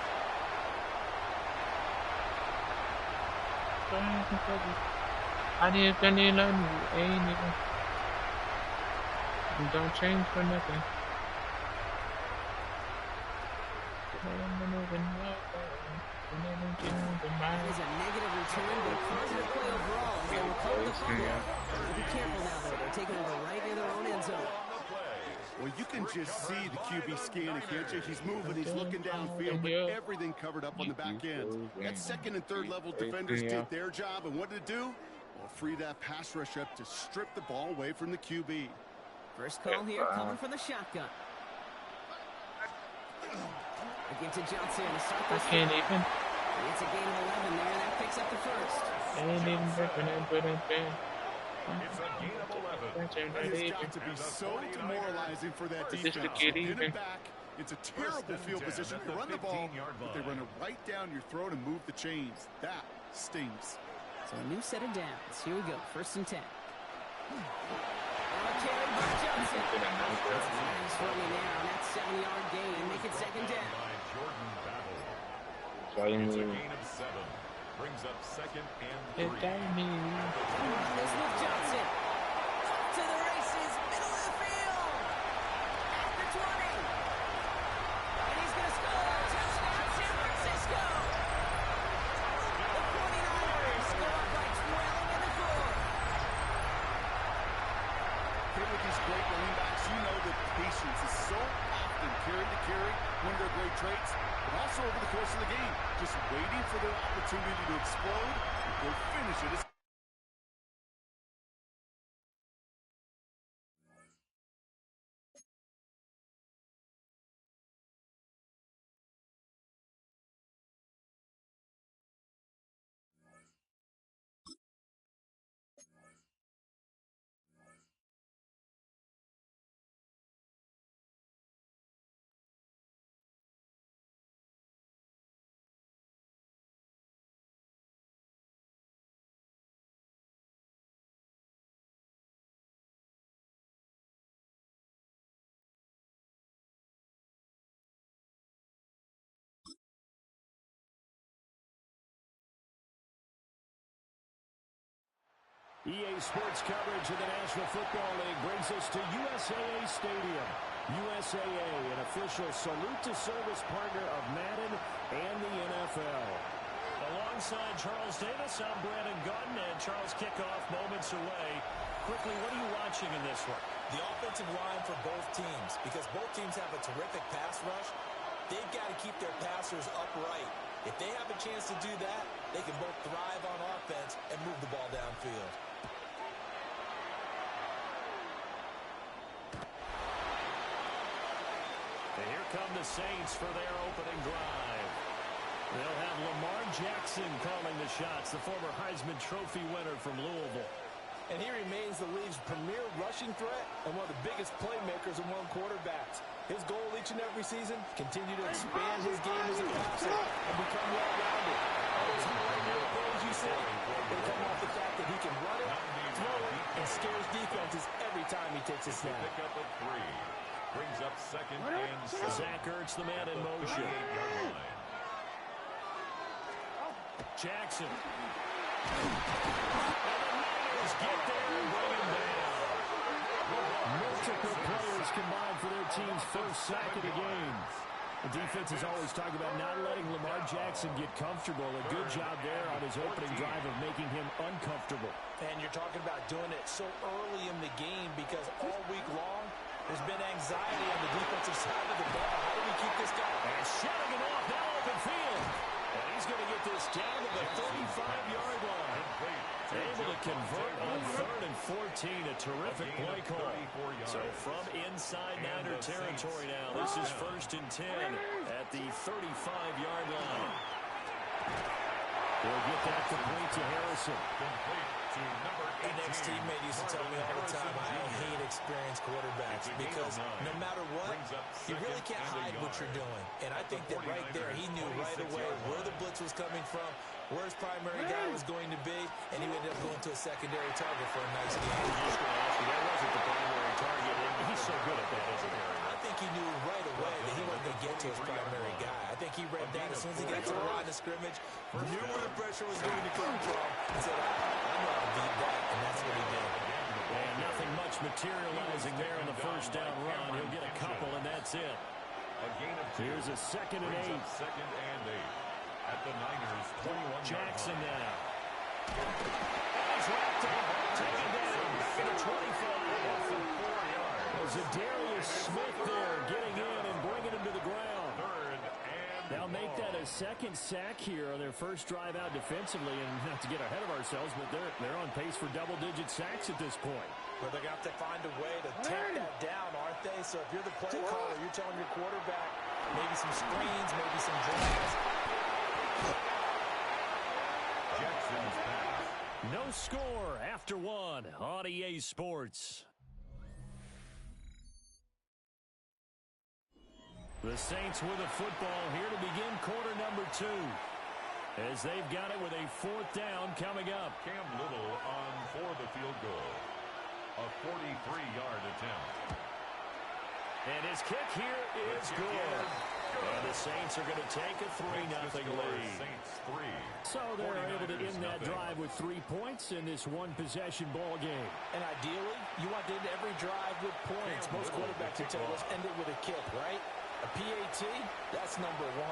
I didn't love you. Ain't even. Don't change for nothing. It was a negative return, but a positive play overall as they recover the fumble. Be careful now, though. They're taking over right near their own end zone. Well, you can just see the QB scanning, can't you? He's moving, he's looking downfield, but everything covered up on the back end. That second and third level defenders did their job, and what did it do? Well, free that pass rush up to strip the ball away from the QB. First call here, coming from the shotgun. Again to Johnson to start I this. can't even. It's a gain of 11 there, and that picks up the first. Ain't even ripping it, but It's a gain of 11. That has got to be so demoralizing for that defense. Get it back. It's a terrible field position. They run the ball, but they run it right down your throat and move the chains. That stings. So a new set of downs. Here we go, 1st and 10. Carried by Johnson. Nice running there on that 7-yard gain. Make it 2nd down. It's a gain of 7. Brings up 2nd and 3. This with Johnson. To the races, middle of the field. At the 20. And he's going to score. Touchdown, San Francisco. The 49ers go up by 12 in the 4th. With these great running backs, you know that patience is so often carry to carry, one of their great traits, but also over the course of the game, just waiting for their opportunity to explode and go finish it. EA Sports coverage of the National Football League brings us to USAA Stadium. USAA, an official salute-to-service partner of Madden and the NFL. Alongside Charles Davis, I'm Brandon Gunn, and Charles kickoff moments away. Quickly, what are you watching in this one? The offensive line for both teams, because both teams have a terrific pass rush. They've got to keep their passers upright. If they have a chance to do that, they can both thrive on offense and move the ball downfield. And here come the Saints for their opening drive. They'll have Lamar Jackson calling the shots, the former Heisman Trophy winner from Louisville. And he remains the league's premier rushing threat and one of the biggest playmakers among quarterbacks. His goal each and every season, continue to expand his game as a passer and become well-rounded. Others highlight their plays you see. They come off the fact that he can run it, throw it, and scares defenses every time he takes a snap. Pick up a 3. Brings up 2nd and 7. Zach Ertz, the man in motion. Jackson. Get there and bring him down. Multiple players combined for their team's first sack of the game. The defense is always talking about not letting Lamar Jackson get comfortable. A good job there on his opening drive of making him uncomfortable. And you're talking about doing it so early in the game because all week long, There's been anxiety on the defensive side of the ball. How do we keep this guy? And shutting it off, now open field. And he's going to get this down to the 35-yard line. Able to convert on 3rd and 14. A terrific play call. So from inside Niner territory now, this is 1st and 10 at the 35-yard line. They'll get that complete to Harrison. The next teammate used to tell me all the time, I hate experienced quarterbacks because no matter what, you really can't hide what you're doing. And I think that right there, he knew right away where the blitz was coming from, where his primary guy was going to be, and he ended up going to a secondary target for a nice game. That wasn't the primary target, and he's so good at that, isn't he? I think he knew right away that he wasn't going to get to his primary guy. I think he read that as soon as he got to the line of scrimmage, knew where the pressure was going to come from, and said, I know how to beat that, and that's what he did. And nothing much materializing there in the first down run. He'll get a couple, and that's it. Here's a 2nd and 8. 2nd and 8 at the Niners 21. Jackson now. He's wrapped up, taken down for the 25. Zadarius Smith there getting in and bringing him to the ground. They'll make that a 2nd sack here on their first drive out defensively, and not to get ahead of ourselves, but they're on pace for double-digit sacks at this point. But they're going to have to find a way to tamp that down, aren't they? So if you're the play caller, you're telling your quarterback maybe some screens, maybe some draws. Jackson's pass. No score after 1 on EA Sports. The Saints with a football here to begin quarter number 2. As they've got it with a 4th down coming up. Cam Little on for the field goal. A 43-yard attempt. And his kick here is good. And the Saints are going to take a 3-0 lead. Saints 3. So they're able to end that drive with 3 points in this one-possession ball game. And ideally, you want to end every drive with points. Most quarterbacks would tell us end it with a kick, right? A PAT, that's number 1.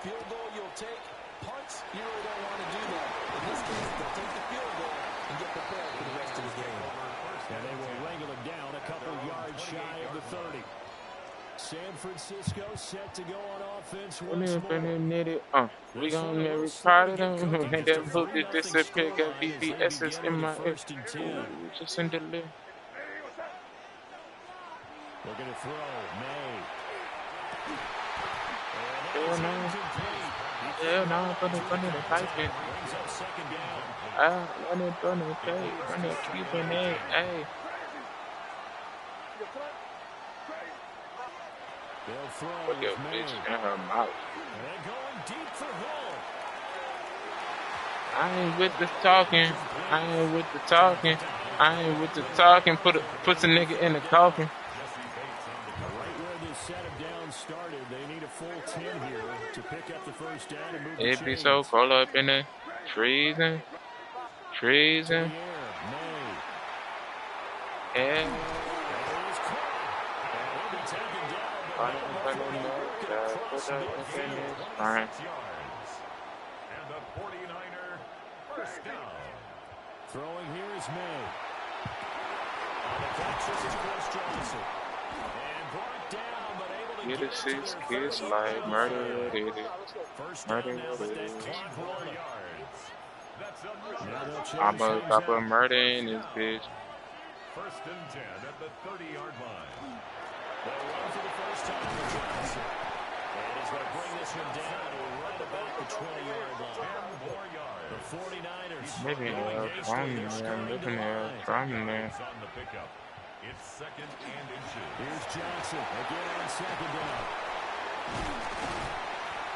Field goal you'll take. Punts, you really don't want to do that. In this case, they'll take the field goal and get prepared for the rest of the game. And they will wrangle him down a couple yards shy of the 30. San Francisco set to go on offense once more. We gonna never part of them. Make that book just disappear. Got BBS's in my ear. Just in the lip. Looking to throw. May. Hell no. Hell no. Funny to type it. Funny to keep in it. Hey. They'll throw. Look at bitch in her mouth. And going deep for Hill. I ain't with the talking. I ain't with the talking. I ain't with the talking. Put a nigga in the coffin. Right where this set of downs started, they need a full 10 here to pick up the first down and move the It be chains. so cold up in the freezing. Yeah. Yeah. Fine. And the 49er first down. Throwing here is May. On the catch, this is Chris Johnson. And brought down, but able to Get get a it to 6 their kids 30. like murder did it. First down Murder now with did that it. clock rolling. That's a Now they'll change I'm a things pop a up. murder in this bitch. first and 10 at the 30-yard line. They'll run for the first time for Johnson. And he's going to bring this one down right about the 20-yard line. 10 more yards. The 49ers. Maybe going from hastily. They're there, scurrying to looking the there, line. from there. On the pickup. It's 2nd and inches. Here's Johnson again on 2nd down.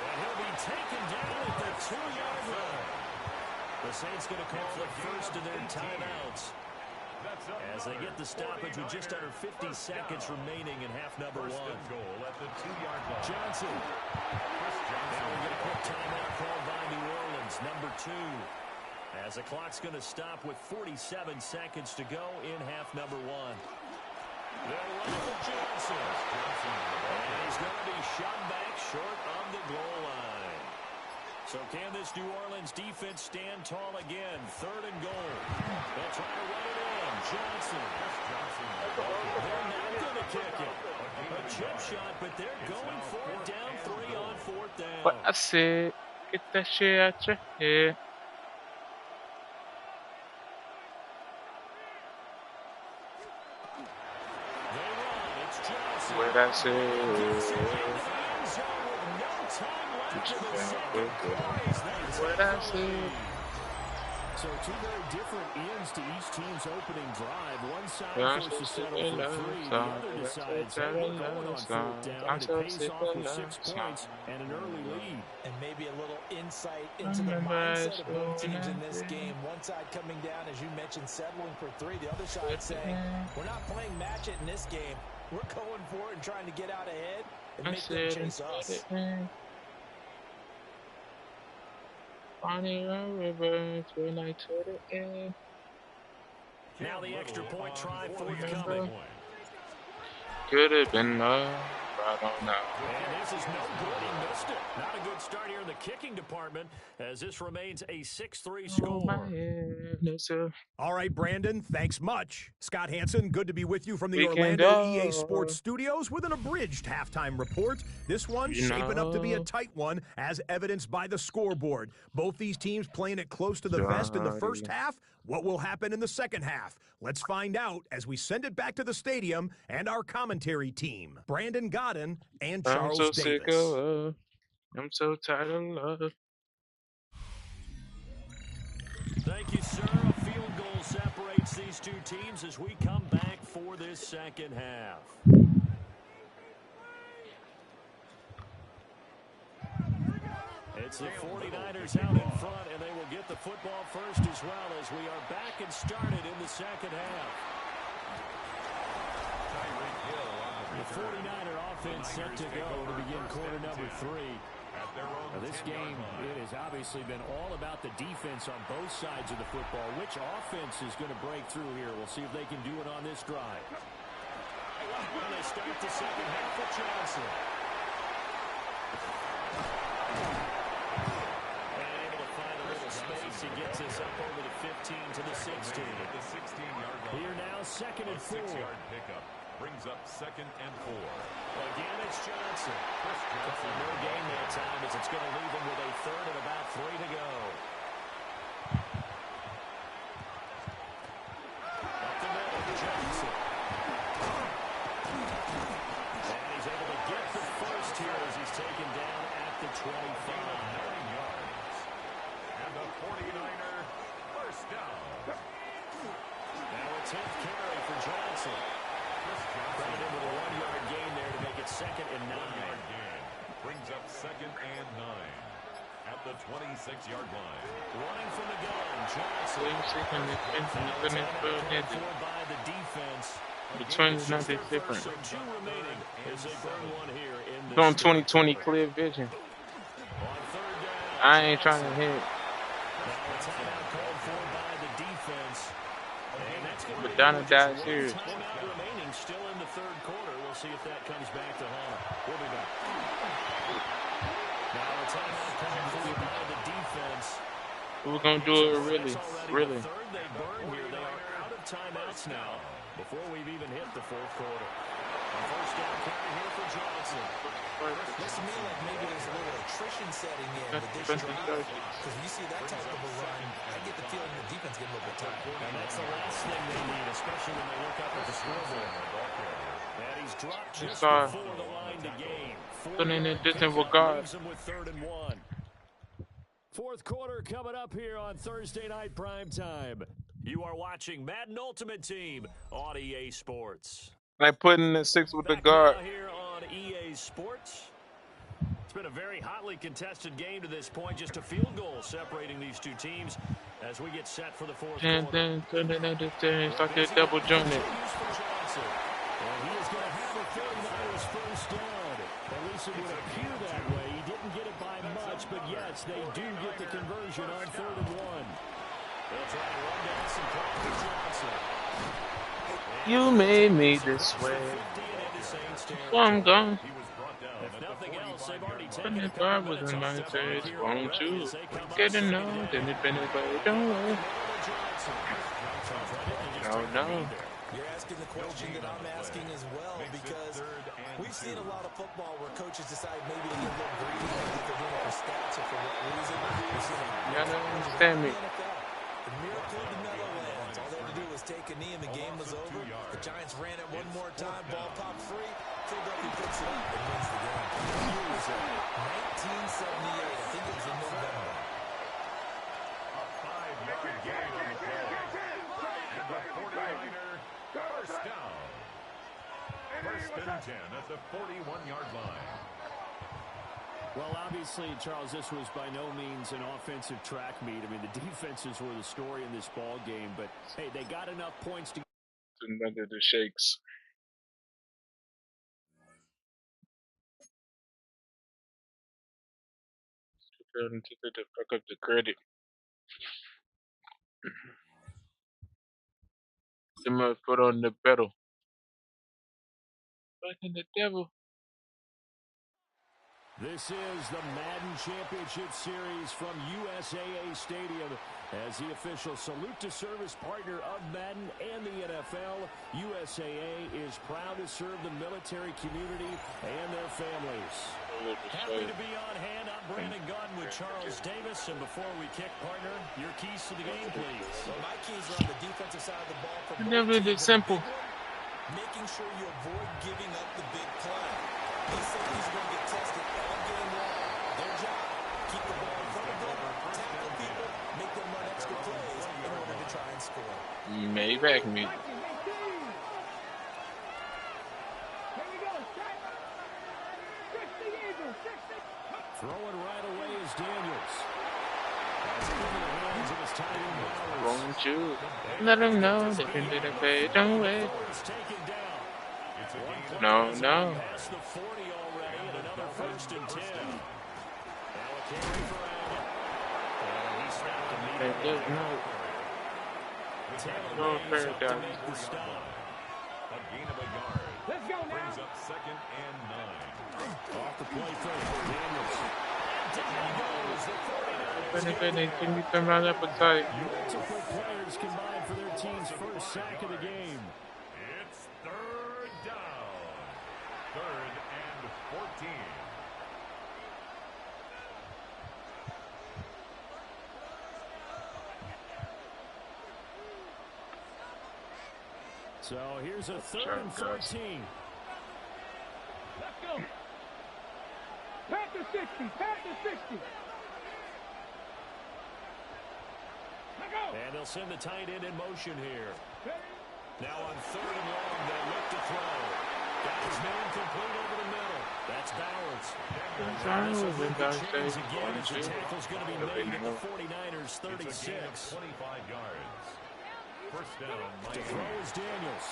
And he'll be taken down at the 2-yard line. The Saints going to call the first of their timeouts as they get the stoppage with just under 50 seconds remaining in half number 1. Goal at the 2-yard line. Johnson. Now we get a quick timeout called by New Orleans, number 2. As the clock's going to stop with 47 seconds to go in half number 1. They'll run for Johnson. And he's going to be shot back short on the goal line. So can this New Orleans defense stand tall again? 3rd and goal. They'll try to run it in. Johnson. They're not going to kick it. chip shot, but they're going for it down 3 on 4th down. But I said, get that shit out your head. What I said. What I said. So 2 very different ends to each team's opening drive. One side forced to settle for 3. The other decides that we're going on 4th down, and it pays off with 6 points and an early lead. And maybe a little insight into the mindset of both teams in this game. One side coming down, as you mentioned, settling for 3. The other side saying, we're not playing match it in this game. We're going for it and trying to get out ahead and make them chase us. Now the extra point try forthcoming. Could have been love, I don't know. And this is no good. He missed it. Not a good start here in the kicking department as this remains a 6-3 score. All right, Brandon, thanks much. Scott Hansen, good to be with you from the Orlando EA Sports Studios with an abridged halftime report. This one shaping up to be a tight one, as evidenced by the scoreboard. Both these teams playing it close to the vest in the first half. What will happen in the second half? Let's find out as we send it back to the stadium and our commentary team, Brandon Godden and Charles Davis. Sick of love. I'm so tired of love. Thank you, sir. A field goal separates these 2 teams as we come back for this second half. It's the 49ers out in front, and they will get the football first as well as we are back and started in the second half. The 49er offense set to go to begin quarter number 3. Now this game, it has obviously been all about the defense on both sides of the football. Which offense is going to break through here? We'll see if they can do it on this drive. And they start the second half with Johnson. And able to find a little space. He gets us up over the 15 to the 16. Here now, 2nd and 4. 6-yard pickup. Brings up 2nd and 4. Again, it's Johnson. No gain that time as it's going to leave him with a 3rd and about 3 to go. Up the middle, Johnson. And he's able to get the first here as he's taken down at the 25. 9 yards. And the 49er first down. Now a 10th carry for Johnson. Brandon with a 1-yard gain there to make it 2nd and 9. 1-yard gain. Brings up 2nd and 9 at the 26-yard line. Running from the gun, Johnson. By the defense. The twins is not that different. So 2 remaining as they burn one here in It's on 2020 clear vision. On 3rd down. I ain't trying to hit. Now a timeout called for by the defense. And that's going to be died serious. timeout remaining still in the 3rd quarter. We'll see if that comes back to haunt. We'll be back. Now a timeout called for by the defense. We're going to do it really. The 3rd they burn here. They are out of timeouts now before we've even hit the 4th quarter. A first down carry here for Johnson. Looks to me like maybe there's a little attrition setting in with this drive. Because when you see that type of a run, I get the feeling the defense getting a little bit tired. And that's the last thing they need, especially when they look up at the scoreboard. And he's dropped just before the line to gain. Leaves him with 3rd and 1. 4th quarter coming up here on Thursday Night Primetime. You are watching Madden Ultimate Team on EA Sports. Like putting the 6 with the guard. Here on EA Sports. It's been a very hotly contested game to this point. Just a field goal separating these 2 teams as we get set for the 4th quarter. It's like a double joint. And he is going to have a 49ers first down. At least it would appear that way. He didn't get it by much, but yes, they do get the conversion on 3rd and 1. They'll try to run down some clock with Johnson. You made me this way. So I'm gone. If nothing else, they've already When taken the a guard couple was minutes in my off the clock face, here won't already you as they come get to up know? Then it been away, don't worry. Johnson. No, no. You're asking the question that I'm asking as well, because we've seen a lot of football where coaches decide maybe to get a little greedy, maybe they're doing it for stats or for what reason. We've seen you don't understand me. the miracle of the Meadowlands. All they had to do was take a knee and the game was over. The Giants ran it one more time, ball popped free. Philadelphia picks it up and wins the game. Year was 1978. I think it was in November. A 5-yard gain on the play. And the 49er first down. First and 10 at the 41-yard line. Well, obviously, Charles, this was by no means an offensive track meet. I mean, the defenses were the story in this ball game, but hey, they got enough points to Under the shakes. To fuck up the credit. They must put on the pedal. Fucking the devil. This is the Madden Championship Series from USAA Stadium. As the official salute to service partner of Madden and the NFL, USAA is proud to serve the military community and their families. Happy to be on hand. I'm Brandon Gunn with Charles Davis. And before we kick, partner, your keys to the game, please. Well, my keys are on the defensive side of the ball. For never did simple. Making sure you avoid giving up the big play. These safeties are going to get tested all game long. Their job, keep the ball in front of them, tackle people, make them run extra plays in order to try and score. Maybach me. Throwing right away is Daniels. That's into the hands of his tight end Bowers. Won't you let him know they can do the pay? Don't wait. No, no. Past the 40 already, and another first and 10. Now a carry for Allen. And he snapped immediately. No fair to down. make the stop. A gain of a yard. Let's go now. Brings up 2nd and 9. Off the play fake. Daniels. Down goes the 49ers. Can you turn around appetite? Multiple players combined for their team's first sack of the game. It's 3rd down. 3rd and 14. So here's a 3rd and 14. Let's go. Pat to 60. Pat to 60. Let go. And they'll send the tight end in motion here. Now on 3rd and long, they look to throw. Got his man complete over the middle. That's Bowers. Again, as the tackle's going to be made at the 49ers 36. It's a gain of 25 yards. First down, To throw is Daniels.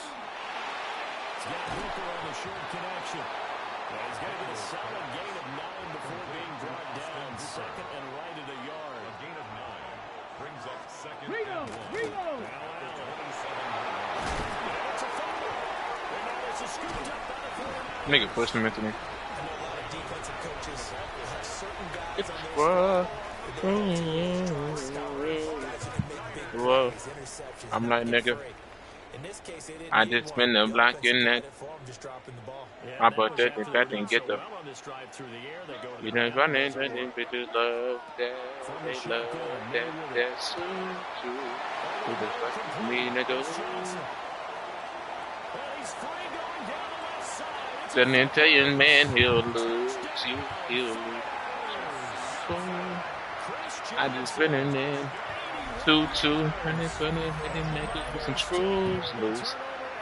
He's got Hooker on the short connection. Well, he's going to get a solid gain of 9 before being brought down. 2nd and right at a yard. A gain of 9. Brings up 2nd Reload. and 1. Reload. Now Allen. It's a fumble. And now it's a scooped up by the 49ers. Nigga pushed him into me. I know a lot of defensive coaches have certain guys on their squad. Whoa. I'm like, nigga, I just spin the block in that. I bought that if I didn't get the. You know, running, bitches love that. They love that. That's so true. Who the fuck is me, nigga? The Italian man, he'll lose you. He'll lose. I just spin it in. 2-2, running, make it with some screws loose.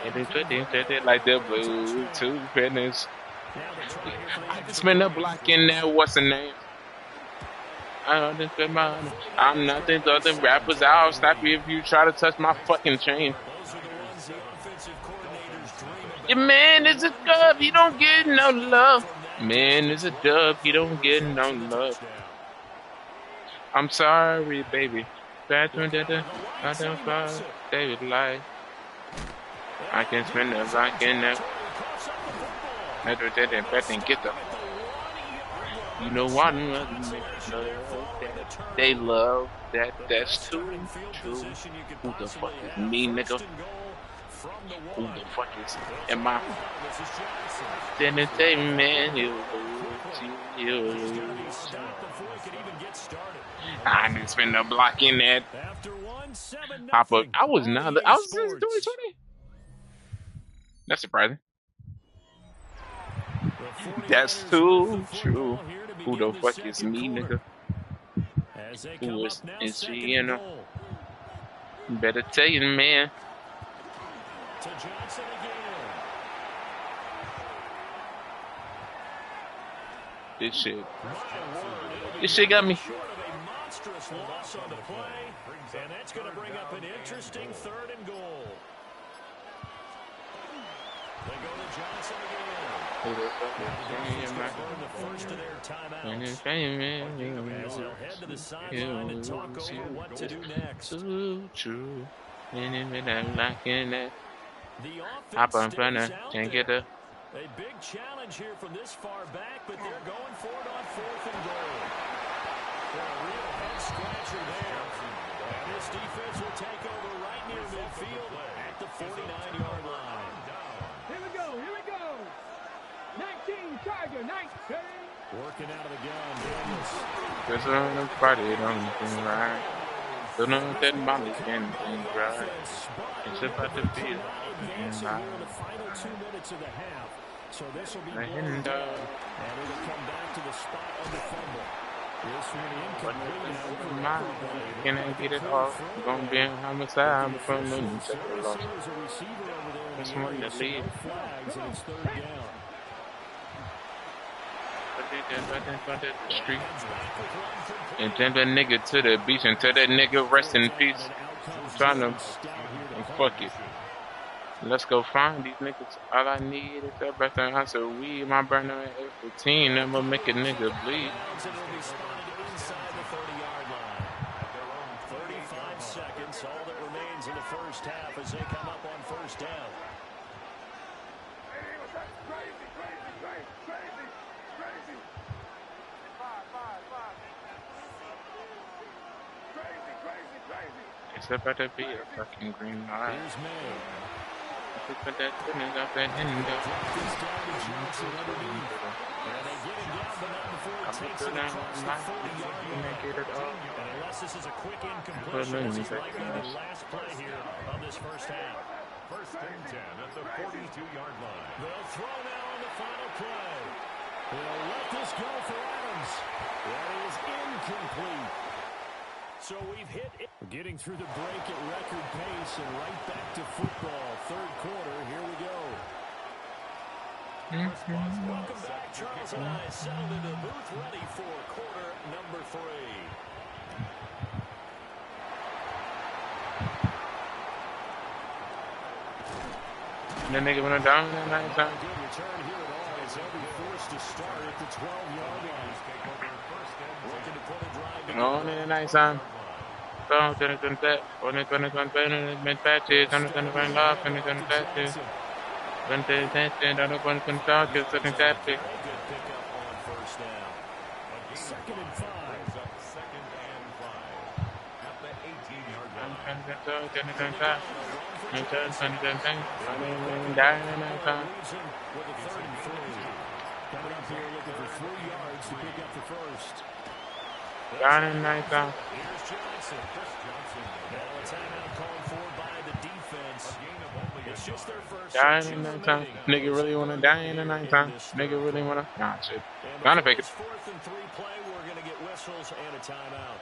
And then put it like the blue, 2 pennies. I just spin the block in there, what's the name? I just spin my. I'm nothing other than rappers. I'll stop you if you try to touch my fucking chain. Your man is a dub, he don't get no love. Man is a dub, he don't get no love. I'm sorry, baby. Bathroom did I don't fall, David life. I can spin the rock in there. Metro did it, but then get them. You know what? They love that. That's too true. Who the fuck is me, nigga? Who the fuck is in my entertainment? I need to spend a block in that. Hop up. I was not. I was doing 2020. That's surprising. That's too true. Who the fuck is me, nigga? Who is she, you know? Better tell you, man. This shit got me. Loss on the play, and that's going to bring up an interesting 3rd and goal. They go to Johnson again. The first of their timeouts. As they'll head to the sideline and talk over what to do next. True. The offense stays out there. A big challenge here from this far back, but they're going for it on 4th and goal. A real head scratcher there. And this defense will take over right near midfield at the 49-yard line. Here we go. 19, Charger, 19. Working out of the gun, Daniels. There's a party, don't think right. Don't know that Molly can think right. It's about to be advance here in the final 2 minutes of the half. So this will be and it'll come back to the spot of the fumble. This one incomplete. Can I get it off? Gonna be a homicide from the new loss. That's more than the lead. Flags and it's 3rd down. Street. And send that nigga to the beach and tell that nigga rest in peace. Trying to fuck it. Let's go find these niggas. All I need is that breath and ounce of weed. My burner at 15, I'ma make a nigga bleed. 35 seconds, all that remains in the first half as they come up on 1st down. It's about to be a fucking green light. Here's May. Put that finish up that window. Unless this is a quick incompletion, this is likely the last play here of this first half. 1st and 10 at the 42-yard line. They'll throw now on the final play. They'll let this go for Adams. That is incomplete. So we've hit it. We're getting through the break at record pace and right back to football. 3rd quarter, here we go. Welcome back. Charles and I settled in the booth ready for quarter number 3. The nigga went down that night time. Good return here at all as they'll be forced to start at the 12-yard line. Looking to put a drive together. On in the night time. So, on the 21 patches, on the 21 love, on the 20 patches. When the attention, on the 1 contact, you're sitting that big. Good pickup on 1st down. 2nd and 5. At the 18-yard line. With a 3rd and 3. Coming up here looking for 3 yards to pick up the first. Nice time. Here's Johnson. Now a timeout called for by the defense. It's just their first. Die in the night time. Nigga really wanna die in the night time. Nigga really wanna. Nah, shit. Trying to pick it. 4th and 3 play. We're gonna get whistles and a timeout.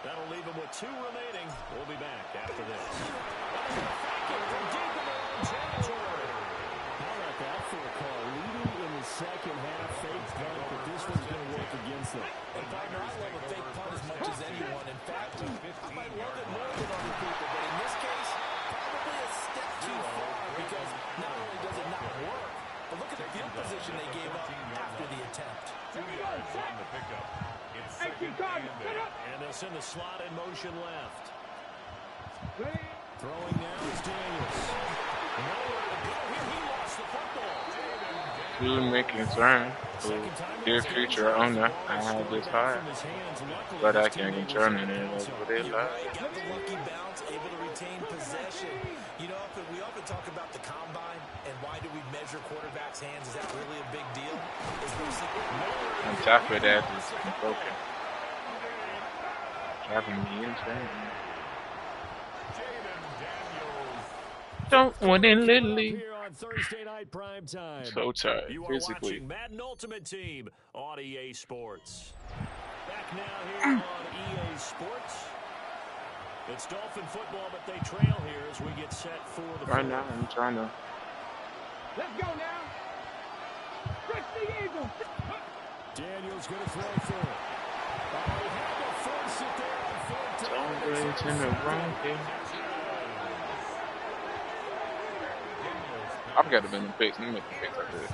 That'll leave them with 2 remaining. We'll be back after this. How about that for a call? Leading in the second half, fake punt, but this one's going to work against them. And partner, I love a fake punt as much as anyone. In fact, I might love it more than other people, but in this case, probably a step too far because not only does it not work, but look at the field position they gave up after the attempt. 2 yards on the pickup. It's 2nd and 8. And they'll send the slot in motion left. Throwing now is Daniels. Nowhere to go here. He lost the football. To make concern for their future owner, I had this high, but I can't control it. That's what they like. Got the lucky bounce, able to retain possession. You know, we often talk about the combine and why do we measure quarterbacks' hands? Is that really a big deal? On top of that, it's broken. Driving me insane. Don't want it, Lily. Thursday night prime time. So tired, You are physically. watching Madden Ultimate Team on EA Sports. Back now here on EA Sports. It's Dolphin football, but they trail here as we get set for the Right now, I'm trying to. Let's go now. Stretch the eagle. Daniel's going to throw for it. He had to force it there on fourth down. Always in the wrong game. I've got to be in the picks. Let me make the picks like this.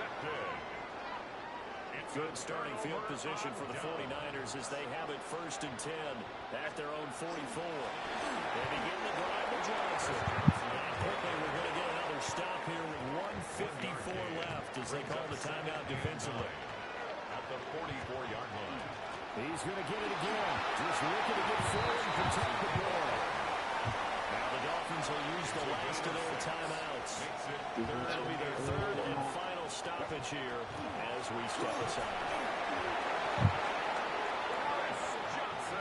Good starting field position for the 49ers as they have it 1st and 10 at their own 44. They begin the drive with Johnson. And quickly we're going to get another stop here with 1:54 left as they call the timeout defensively. At the 44-yard line. He's going to get it again. Just looking to get forward and protect the ball. Now the Dolphins will use the last of their timeouts. That'll be their 3rd and final stoppage here as we step aside.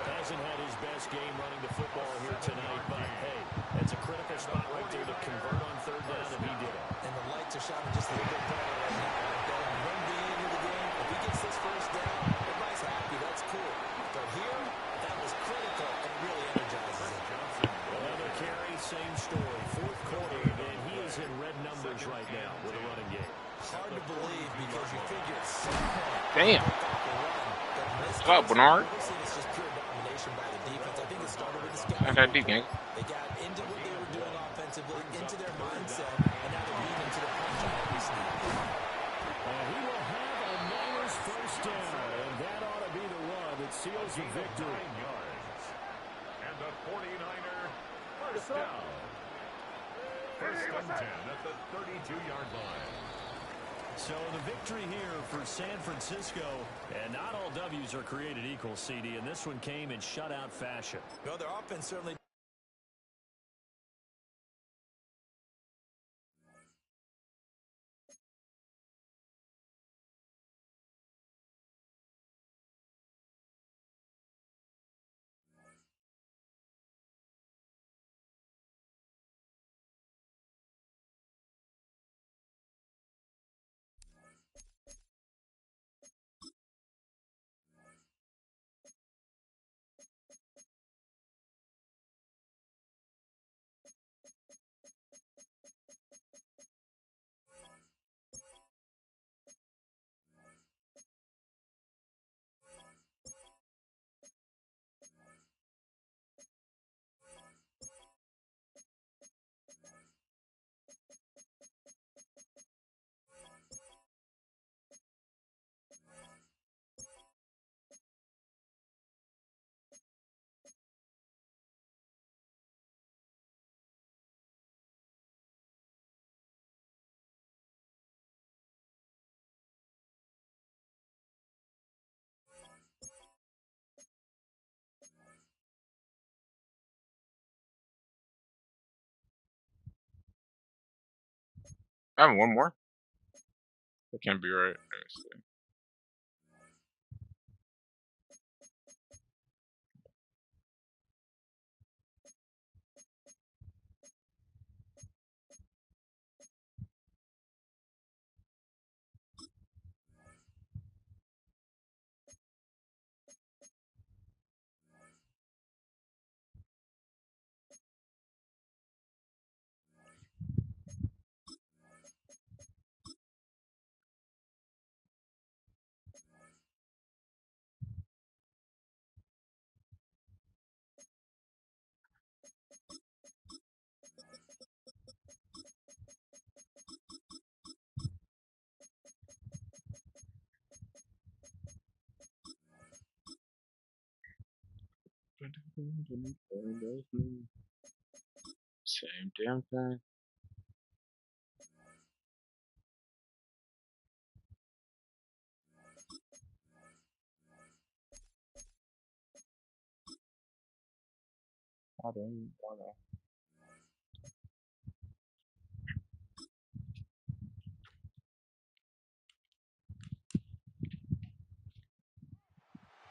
Hasn't had his best game running the football here tonight, but hey, that's a critical spot right there to convert on 3rd down, and he did it. And the lights are shining just a little bit brighter right now. Like that in one game into the game, if he gets this 1st down, everybody's happy. That's cool. But here, that was critical and really energizes it. Another carry, same story. 4th quarter, and he is in red numbers right now with a running game. Hard to believe because you figure it's so Damn. What's up, Bernard? It's just pure domination by the defense. I think it started with the scouting. Not that deep, gang. They got into what they were doing offensively, into their mindset, and now they're leading to the punch on every snap. He will have a Niners 1st down, and that ought to be the run that seals the victory. And the 49er 1st down. 1st and 10 at the 32-yard line. So the victory here for San Francisco, and not all W's are created equal, CD, and this one came in shutout fashion. No, their offense certainly. I have one more. That can't be right. Let me see. Same damn thing. don't wanna.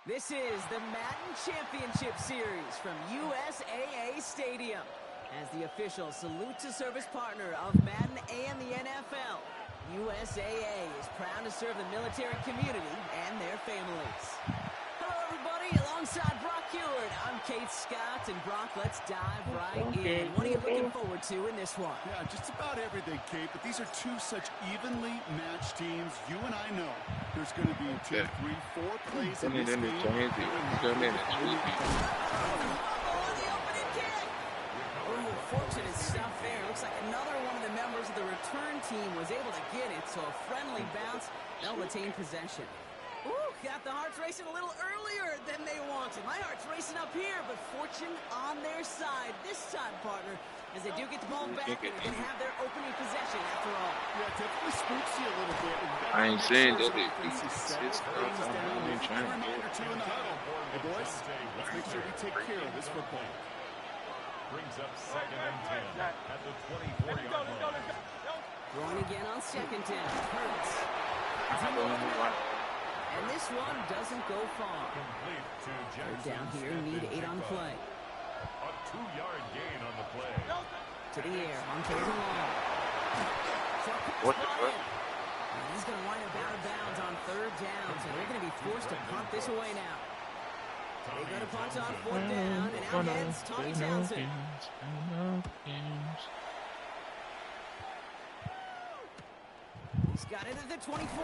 This is the Madden Championship Series from USAA Stadium. As the official salute to service partner of Madden and the NFL, USAA is proud to serve the military community and their families. Hello, everybody. Alongside Brock Heward, I'm Kate Scott. And, Brock, let's dive right in. What are you looking forward to in this one? Yeah, just about everything, Kate. But these are two such evenly matched teams. You and I know there's going to be 2, 3, 4 plays in this game. Fortunate stuff there. Looks like another one of the members of the return team was able to get it, so a friendly bounce. They'll retain possession. Ooh, got the hearts racing a little earlier than they wanted. My heart's racing up here, but fortune on their side this time, partner, as they do get the ball back and can have their opening possession after all. Yeah, definitely spooks you a little bit. I ain't saying that it Reminder two in the huddle. Hey, boys, let's make sure we take care of this football. Brings up 2nd and 10 at the 24-yard line. Throwing again on 2nd down. Hurts. And this one doesn't go far. Complete to They're Jackson. down here, need 8 on play. A 2-yard gain on the play. To the air, on third and long. What the fuck? And he's going to wind up out of bounds on 3rd down, so they're going to be forced to punt this away now. They go to punt on 4th down, and out heads Tommy Townsend. He's got it at the 24.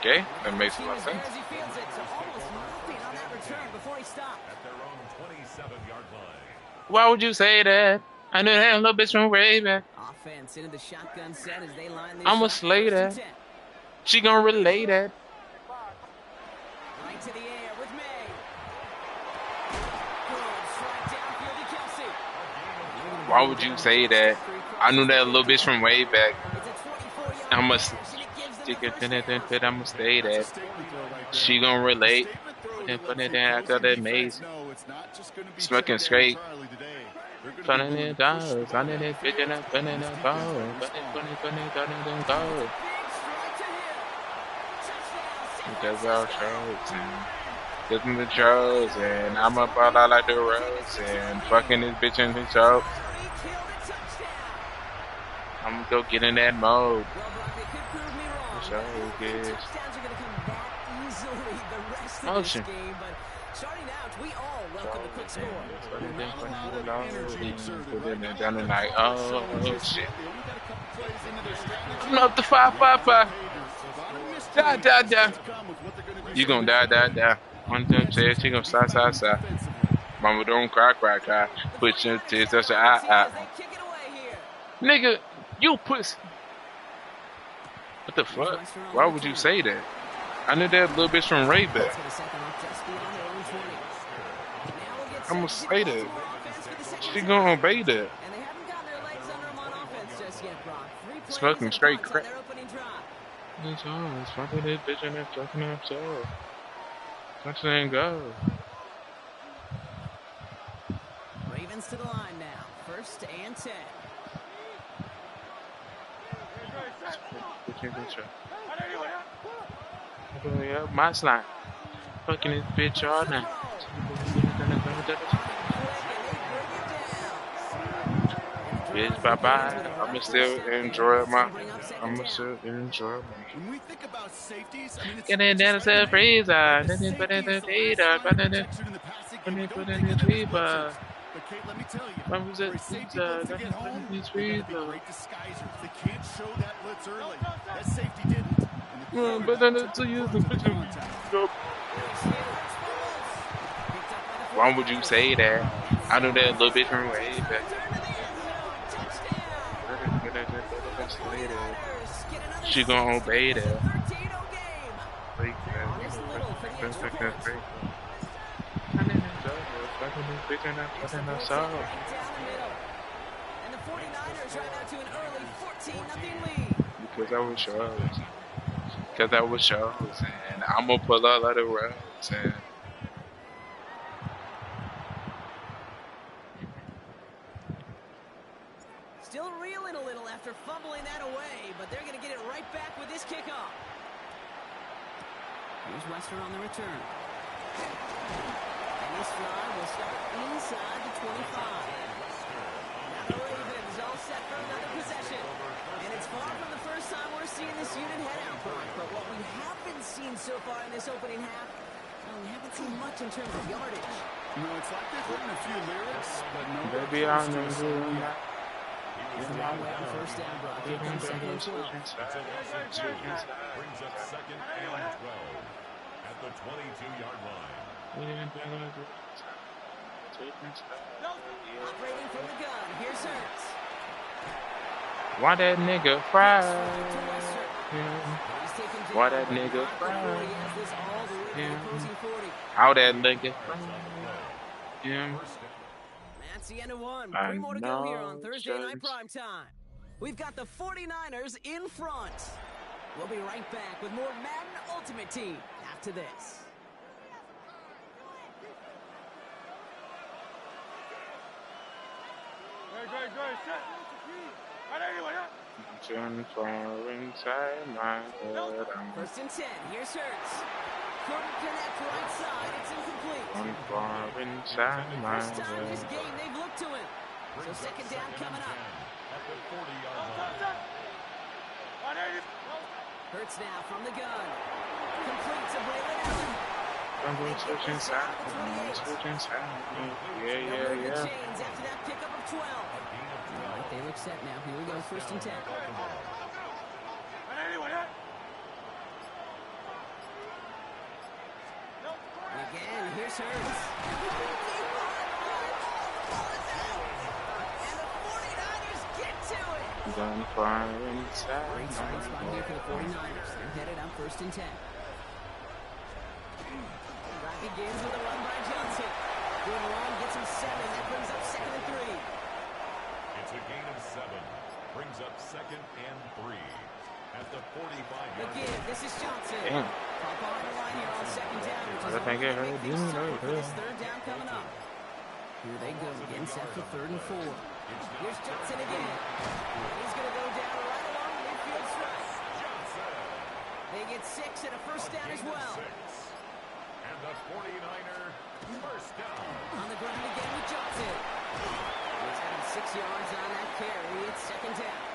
Okay, that makes a lot of sense. As he fields it, so almost nothing on that return before he stopped. At their own 27-yard line. Why would you say that? I knew that a little bit from way back. Offense into the shotgun set as they line this I'ma up. slay that. She gonna relay that. Right to the air with May. Good strike downfield to Kelsey. Why would you say that? I knew that a little bit from way back. It's a 24-yard I'ma reception. It gives them the first down. I'ma stay that. She gonna relate and put it down after that maze. Smoking straight. Turning it down, turning it, picking up, putting it up, turning it go. Because our chosen, getting the chosen. I'm up all out like the rose and fucking this bitch in his show. I'm gonna go get in that mode. So good. Motion. Starting out, we all welcome the quick score. Down and like, oh shit. I'm up to 5-5-5. Die. You gonna die. 1, 2, 3, she gonna sigh. Mama don't cry. Put your tears out your eye. Nigga, you pussy. What the fuck? Why would you say that? I knew that little bitch from Rayback. I'm gonna say that. She gonna obey that. Smoking straight crap. It's always fucking this bitch and that fucking up so. Let's go. Ravens to the line now. 1st and 10. My slime. Fucking this bitch all night. Bitch, bye-bye. I'ma still enjoy my. When we think about safeties, I mean, it's Get down to the freezer. Then safety put it in the is the freezer. last Put line it in. of protection in the passing Put game. We it don't in think the of it as freezer. blitzers. But Kate, let me tell you, What was it? for a safety Pizza. blitz to get home, This they're gonna be freezer. great disguisers. They can't show that blitz early. That safety didn't. And the But then quarterback it's took use the the picture. contact. Why would you say that? I know that a little bit from way back. She gonna obey that. Because I was shows. And I'm gonna pull out of the roads and fumbling that away, but they're going to get it right back with this kickoff. Here's Wester on the return. And this drive will start inside the 25. Now the Ravens all set for another possession. And it's far from the first time we're seeing this unit head out, Brock. But what we have been seeing so far in this opening half, well, we haven't seen much in terms of yardage. No, it's like they've written a few lyrics, but no. Baby, I know you. He's the long way on first down, Brock. Here comes second and 12. Brings up second and 12 at the 22-yard line. Operating from the gun. Here's Hurts. Why that nigga fry? Why that nigga fry? How that nigga fry? That's the end of one. 3 more to go here on Thursday night prime time. We've got the 49ers in front. We'll be right back with more Madden Ultimate Team after this. Far inside my head. First and 10. Here's Hurts. Couldn't connect right side. It's incomplete. Far inside my First time this head. game they've looked to him. So second down coming up. At the 40-yard line. Hurts now from the gun. Complete to Braylon Allen. I'm going to switch inside. Yeah. Chains after that pickup of 12. All right, they look set now. Here we go, first and 10. Again, here's Hurts. And the 49ers get to it. Gone far inside Great spot here for the 49ers. They're headed on first and 10. Drive begins with a run by Johnson. Good run, gets him 7. That brings up second and 3. It's a gain of 7. Brings up second and 3 at the 45-yard line. Again, this is Johnson. Damn. Pop on the line here on second down, which is I think it hurt. for this third down coming up. Here they go, again set for third and 4. Here's Johnson again. He's going to go down right along the midfield stretch. They get 6 and a first down as well. And the 49er first down. On the ground again with Johnson. He's having 6 yards on that carry. It's second down.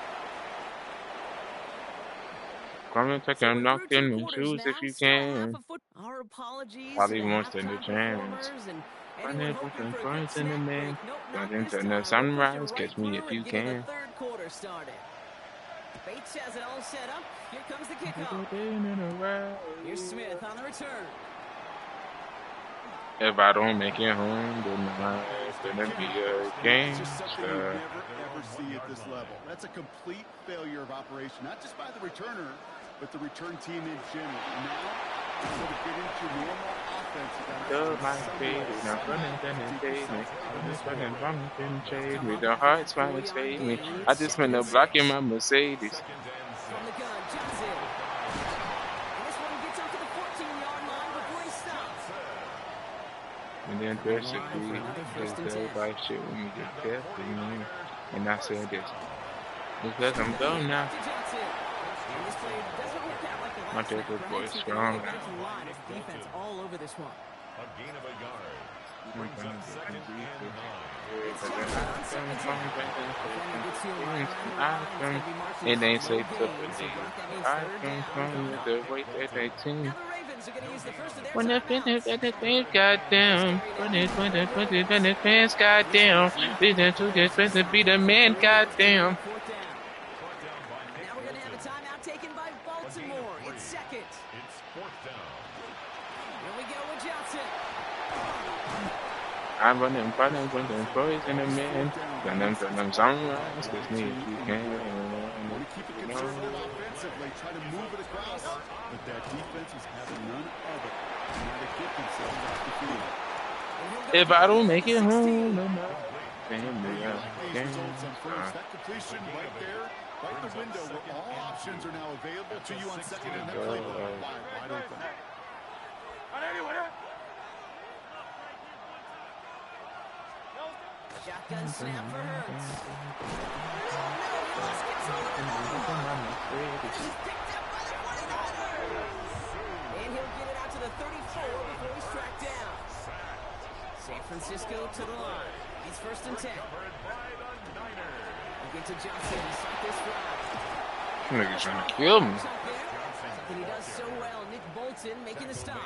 Come and take a knock in my shoes if you can. Our apologies. Probably wants to the chance. Running with some points in the man. Got into the sunrise. Catch me if you can. Third quarter started. Bates has it all set up. Here comes the kickoff. Here's Smith on the return. If I don't make it home tonight, it's gonna be a game. It's just something you never, ever see at this level. That's a complete failure of operation, not just by the returner, but the return team in general. Now, instead of getting to normal offense, you Love my baby, now running, then fade me. Running, bumping, shade me. The heart smiles fade me. I just spent a block in my Mercedes. From the gun, Johnson. And this one gets up to the 14-yard line before he stops. And then basically, just everybody shit when you get death in me. And I said this. Because I'm done now. My favorite boy is strong. Defense all over this one. A gain of a yard. Brings up second and 9. It ain't safe to believe. I can come with the weight that they team. When the fans got down, when the fans got down, listen to this to be the man, goddamn. Now we're going to have a timeout taken by Baltimore. It's second. It's fourth down. Here we go with Johnson. I'm running with the boys in the man. Gun them sunrise, kiss me if you can. want to keep it conservative offensively, try to move it across, but that defense is having none of it. Trying to get themselves off the field. If I don't make it home, no, no. These results on first, that completion right there, right in the window where all options are now available to you on second and that playbook. Wide open. Shotgun snap for Hurts. And he'll get it out to the 34 before he's tracked down. San Francisco to the line. He's 1st and 10. We'll get to Johnson to start this drive. Nigga trying to kill me. Something he does so well. Nick Bolton making the stop.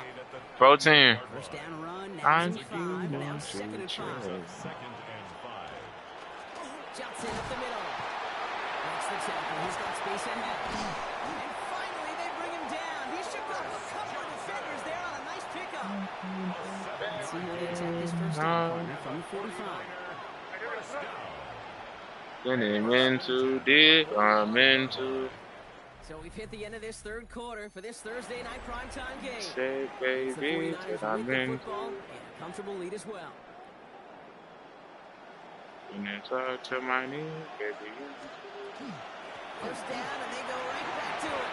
14. First down run. Now he's in 5. Now 2nd and 5. Johnson up the middle. That's the tackle. He's got space ahead. And finally, they bring him down. He shook off a couple of defenders there on a nice pickup. Let's see how they attack this first down corner from 45. Getting into deep. I'm into. So we've hit the end of this 3rd quarter for this Thursday night primetime game. Say, baby, that I'm into. And a comfortable lead as well. And then talk to my knee, baby. First down, and they go right back to it.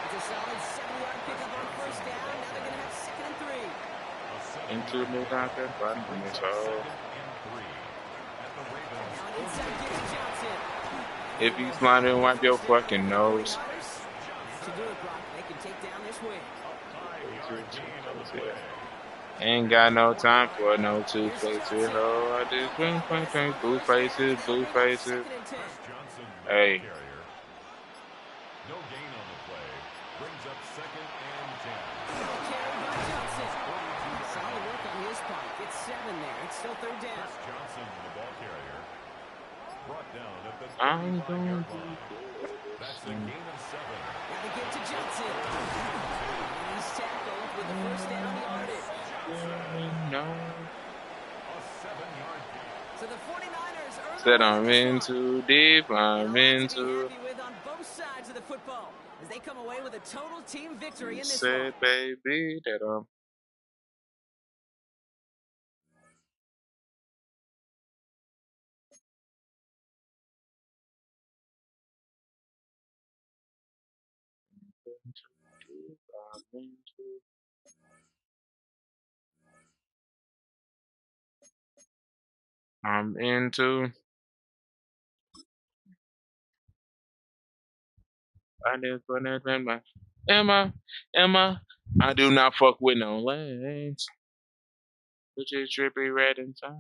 It's a solid 7-yard pickup on first down. Now they're going to have 2nd and 3. Into the content button in this hole. Now an inside give to Johnson. If he's blinded, wipe your fucking nose. To do it, Brock. They can take down this win. Ain't got no time for no two faces. Oh, I just been fucking blue faces, blue faces. Hey. No gain on the play. Brings up 2nd and 10. Carried by Johnson. Solid work on his part. Gets 7 there. It's still 3rd down. Johnson, the ball carrier. Brought down at the I'm going to That's a gain of 7. Now they give to Johnson. And he's tackled with the first down yardage. no. A 7-yard gain. So the 49ers earn Said I'm in too deep. I'm into. happy with on both sides of the football as they come away with a total team victory in this Said, one. baby, that I'm into. I just put it in my Emma. I do not fuck with no lanes. Which is trippy red inside.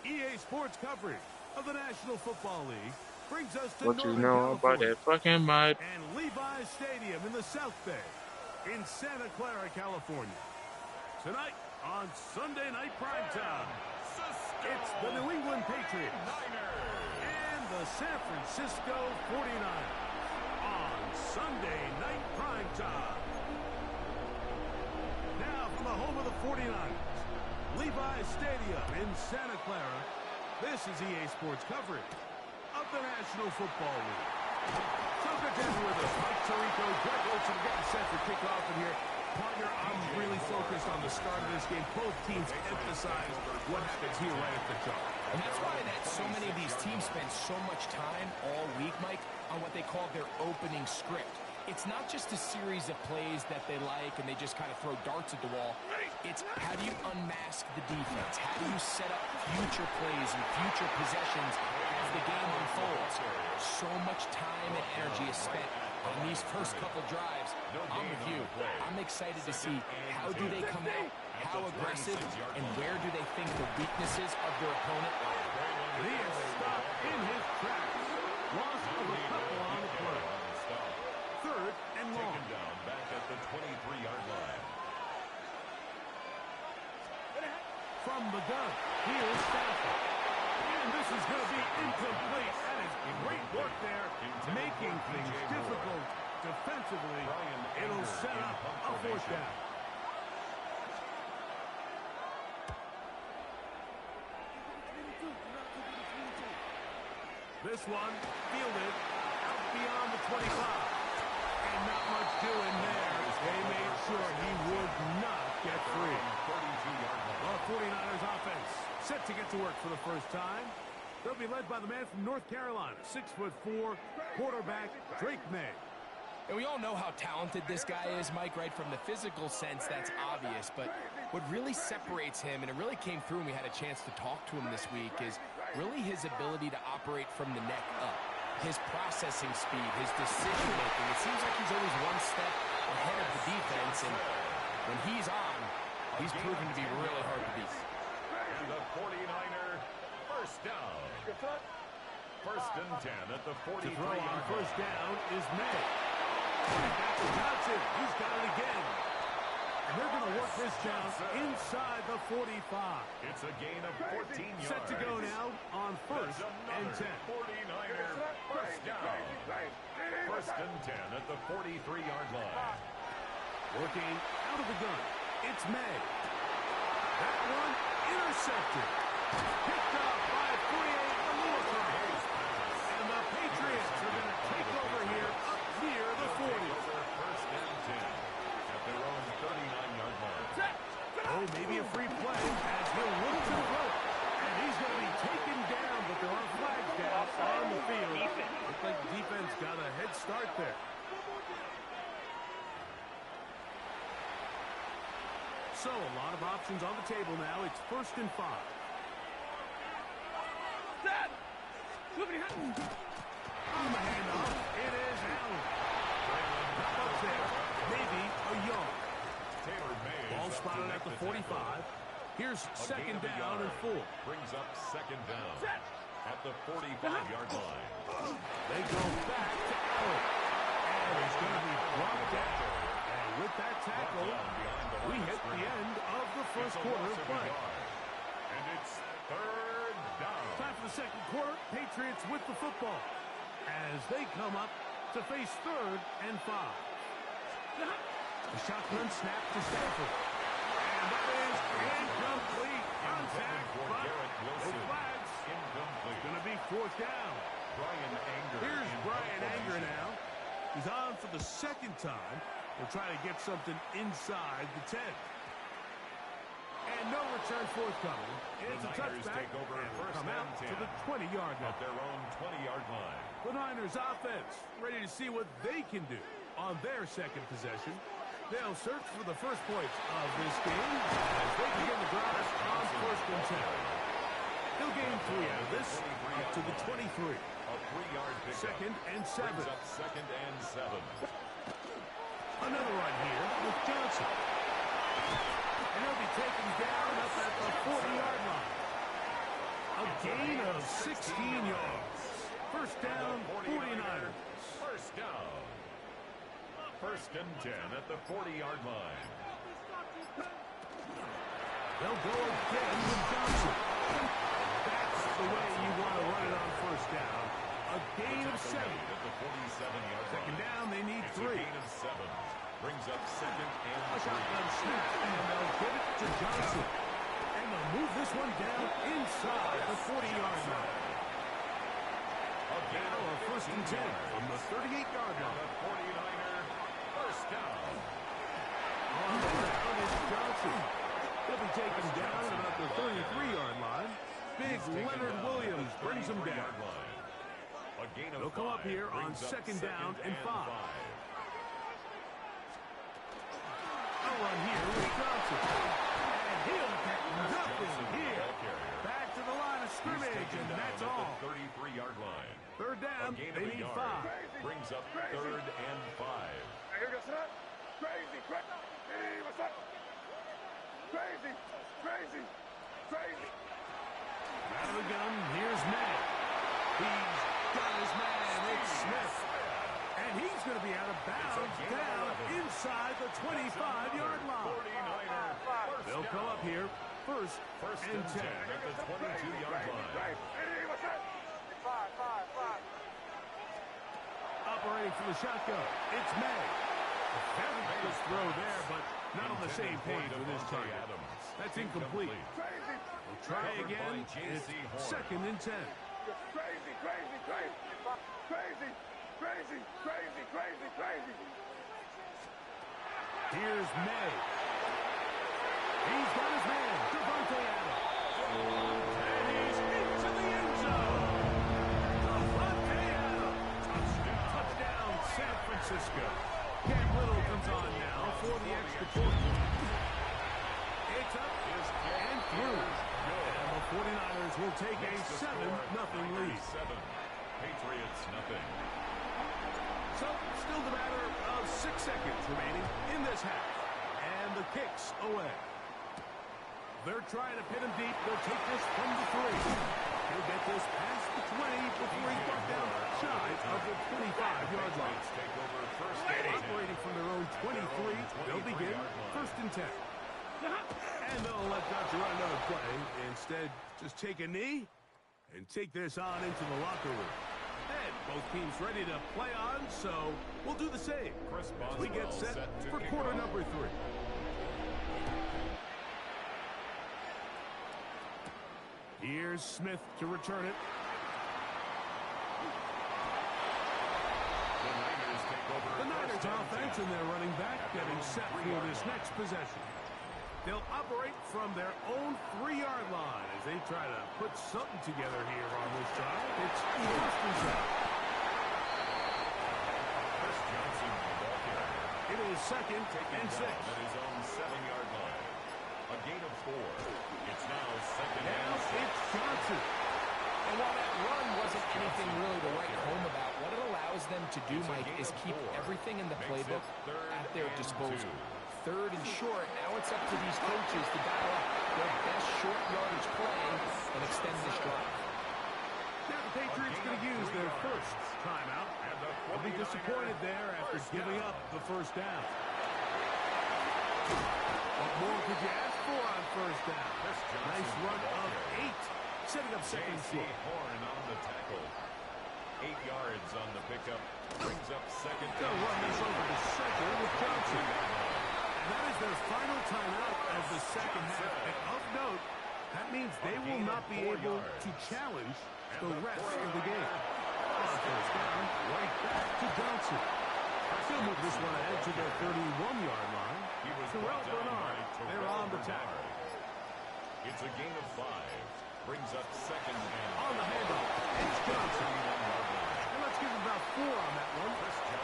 EA Sports coverage of the National Football League brings us to What you Northern know about California that fucking mud? and Levi's Stadium in the South Bay in Santa Clara, California. Tonight on Sunday Night Primetime, it's the New England Patriots and the San Francisco 49ers on Sunday Night Primetime. Now from the home of the 49ers, Levi's Stadium in Santa Clara, this is EA Sports coverage of the National Football League. So good to have you with us. Mike Tirico, Greg Olsen getting set for kickoff in here. Partner, I'm really focused on the start of this game. Both teams emphasize what happens here right at the top. And that's why so many of these teams spend so much time all week, Mike, on what they call their opening script. It's not just a series of plays that they like and they just kind of throw darts at the wall. It's how do you unmask the defense? How do you set up future plays and future possessions as the game unfolds? So much time and energy is spent on these first couple drives. I'm with you. I'm excited to see how do they come out, how aggressive, and where do they think the weaknesses of their opponent lie. He is stopped in his tracks. Loss of a couple on the play. 3rd and long. Taken down back at the 23-yard line. From the gun, here's Stafford. And this is going to be incomplete. That is great work there, making things difficult defensively. It'll set up a 4th down. This one fielded out beyond the 25. And not much doing there. They made sure he would not get free. Well, 49ers offense set to get to work for the first time. They'll be led by the man from North Carolina, 6'4", quarterback Drake May. And we all know how talented this guy is, Mike, right? From the physical sense, that's obvious. But what really separates him, and it really came through when we had a chance to talk to him this week, is really his ability to operate from the neck up. His processing speed, his decision-making. It seems like he's always one step ahead of the defense. And when he's on, he's proven to be really hard to beat. And the 49er first down. First and 10 at the 43. To throw on first down is May. Back to Johnson. He's got it again. And they're going to work this down inside the 45. It's a gain of 14 yards. Set to go now on first and 10. 49er first down. First and 10 at the 43-yard line. Working out of the gun. It's May. That one intercepted. Picked up by 48 Alua. And the Patriots are going to take over here up near the 40. First and 10 at their own 39-yard line. Oh, maybe a free play as he'll look to the rope. And he's going to be taken down, but there are flags down on the field. Looks like the defense got a head start there. So, a lot of options on the table now. It's first and 5. On the handoff, it is Allen. Up there, maybe a yard. Ball spotted at the 45. Here's second down and 4. Brings up second down at the 45-yard line. They go back to Allen. And he's going to be brought down. And with that tackle, we hit the end of the first quarter of play. And it's third down. Time for the second quarter. Patriots with the football as they come up to face third and 5. The shotgun snap to Stanford. And that is incomplete. Contact, but no flags. It's going to be fourth down. Here's Brian Anger now. He's on for the second time. We'll try to get something inside the 10. And no return forthcoming. It's a touchback. Take over and first come out and 10 to the 20-yard line. At their own 20-yard line. The Niners offense ready to see what they can do on their second possession. They'll search for the first points of this game as they begin the drive on first and 10. They'll gain 3 out of this up to the 23. A 3-yard pickup. Second and 7. Brings up second and 7. Another run here with Johnson. And he'll be taken down up at the 40-yard line. A gain of 16 yards. First down, 49ers. First down. First and 10 at the 40-yard line. They'll go again with Johnson. That's the way you want to run it on first down. A gain of 7. At the 47-yard line. Second down, they need It's 3. a gain of 7. Brings up second and A shotgun snap, and they'll give it to Johnson. And they'll move this one down inside the 40-yard line. Now a first and 10 from the 38-yard line. The 49er first down. On the ground is Johnson. He'll be taken down at about the 33-yard line. Big Leonard Williams brings him down. A gain of They'll come up 5 here on brings up second down and 5. 5. A run here with Johnson. And he'll get nothing here. Back to the line of scrimmage, and that's all. 33-yard line. Third down, they need 5. Brings up third and 5. Here goes that. Crazy, crazy. Hey, what's up? Crazy, crazy, crazy. Out of the gun, here's Madden. He's got his man, it's Smith. And he's going to be out of bounds down inside the 25-yard line. They'll come up here first and 10. At the 22-yard line. Hey, what's up? 5. Operating for the shotgun, it's May. Very good throw there, but not on the same page with his target. That's incomplete. We'll try again. It's second and 10. Crazy, crazy, crazy. Crazy, crazy, crazy, crazy, crazy. Here's May. He's got his man, Devontae Adams. And he's into the end zone. Devontae Adams. Touchdown, San Francisco. Francisco. Cam Little comes on now for the extra point. It's up and through. And the 49ers will take a 7-0 lead. Patriots nothing. So, still the matter of 6 seconds remaining in this half. And the kick's away. They're trying to pin him deep. They'll take this from the 3. He'll get this past the 20 before he's brought down shy of the 25-yard line. Operating from their own 23, they'll begin 1st and 10. And they'll let Dodger run another play. Instead, just take a knee and take this on into the locker room. And both teams ready to play on, so we'll do the same. We get set for quarter number 3. Here's Smith to return it. The Niners offense and their running back getting set for this next possession. They'll operate from their own 3-yard line as they try to put something together here on this drive. It's 1st and 10. It is 2nd and 6. At his own 7-yard line. A gain of 4. It's now 2nd and 6. It's Johnson. And while that run wasn't anything really to write home about, what it allows them to do, Mike, is keep everything in the playbook at their disposal. 3rd and short, now it's up to these coaches to dial up their best short yardage play and extend this drive. Now the Patriots going to use their first timeout. They'll be disappointed there after giving up the 1st down. What more could you ask for on 1st down? Nice run of 8, setting up 2nd and short. Horn on the tackle. 8 yards on the pickup. Brings up 2nd. They'll run this over to 2nd with Johnson. And that is their final timeout of the 2nd half. And of note, that means they will not be able to challenge the rest of the game. On 1st down, right back to Johnson. They'll move this one ahead to their 31-yard line. Terrell Bernard, they're on the tackle. It's a gain of 5. Brings up 2nd and on the handoff. It's Johnson. And let's give him about 4 on that one.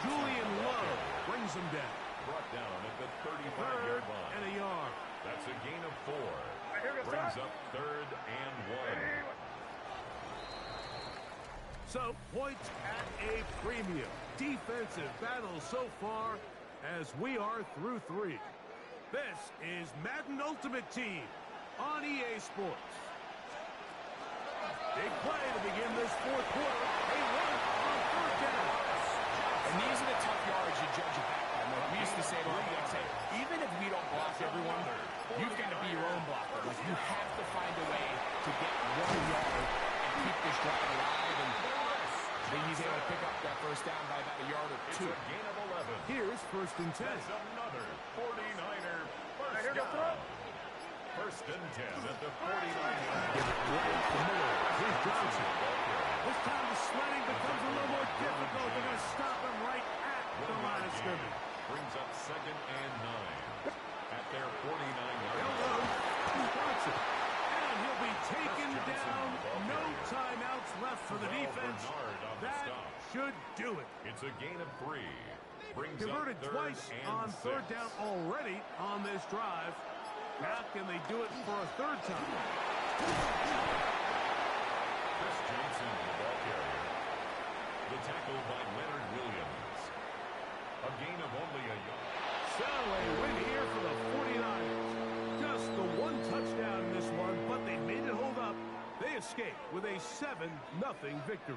Julian Love brings him down. Brought down at the 3rd 35-yard line. and a yard. That's a gain of 4. Brings up 3rd and 1. So, points at a premium. Defensive battle so far as we are through 3. This is Madden Ultimate Team on EA Sports. Big play to begin this 4th quarter. A run on 3rd down. And these are the tough yards you judge it back on. Like we used to say to our guys, hey, even if we don't block everyone, you've got to be your own blocker. Like you have to find a way to get 1 yard and keep this drive alive. And I think he's able to pick up that 1st down by about a yard or 2. It's a gain of 11. Here's 1st and 10. That's another 49er 1st down. 1st and 10 at the 49-yard line. Right to middle. Here's Johnson. This time the sledding becomes a little more difficult. They're going to stop him right at the line of scrimmage. Brings up 2nd and 9 at their 49-yard They'll line. go to Johnson. And he'll be taken down. No timeouts left for the defense. That should do it. It's a gain of 3. Brings Converted up 3rd twice and on 6. 3rd down already on this drive. Now can they do it for a 3rd time? Chris Johnson, the ball carrier. The tackle by Leonard Williams. A gain of only a yard. So a win here for the 49ers. Just the 1 touchdown in this one, but they made it hold up. They escape with a 7-0 victory.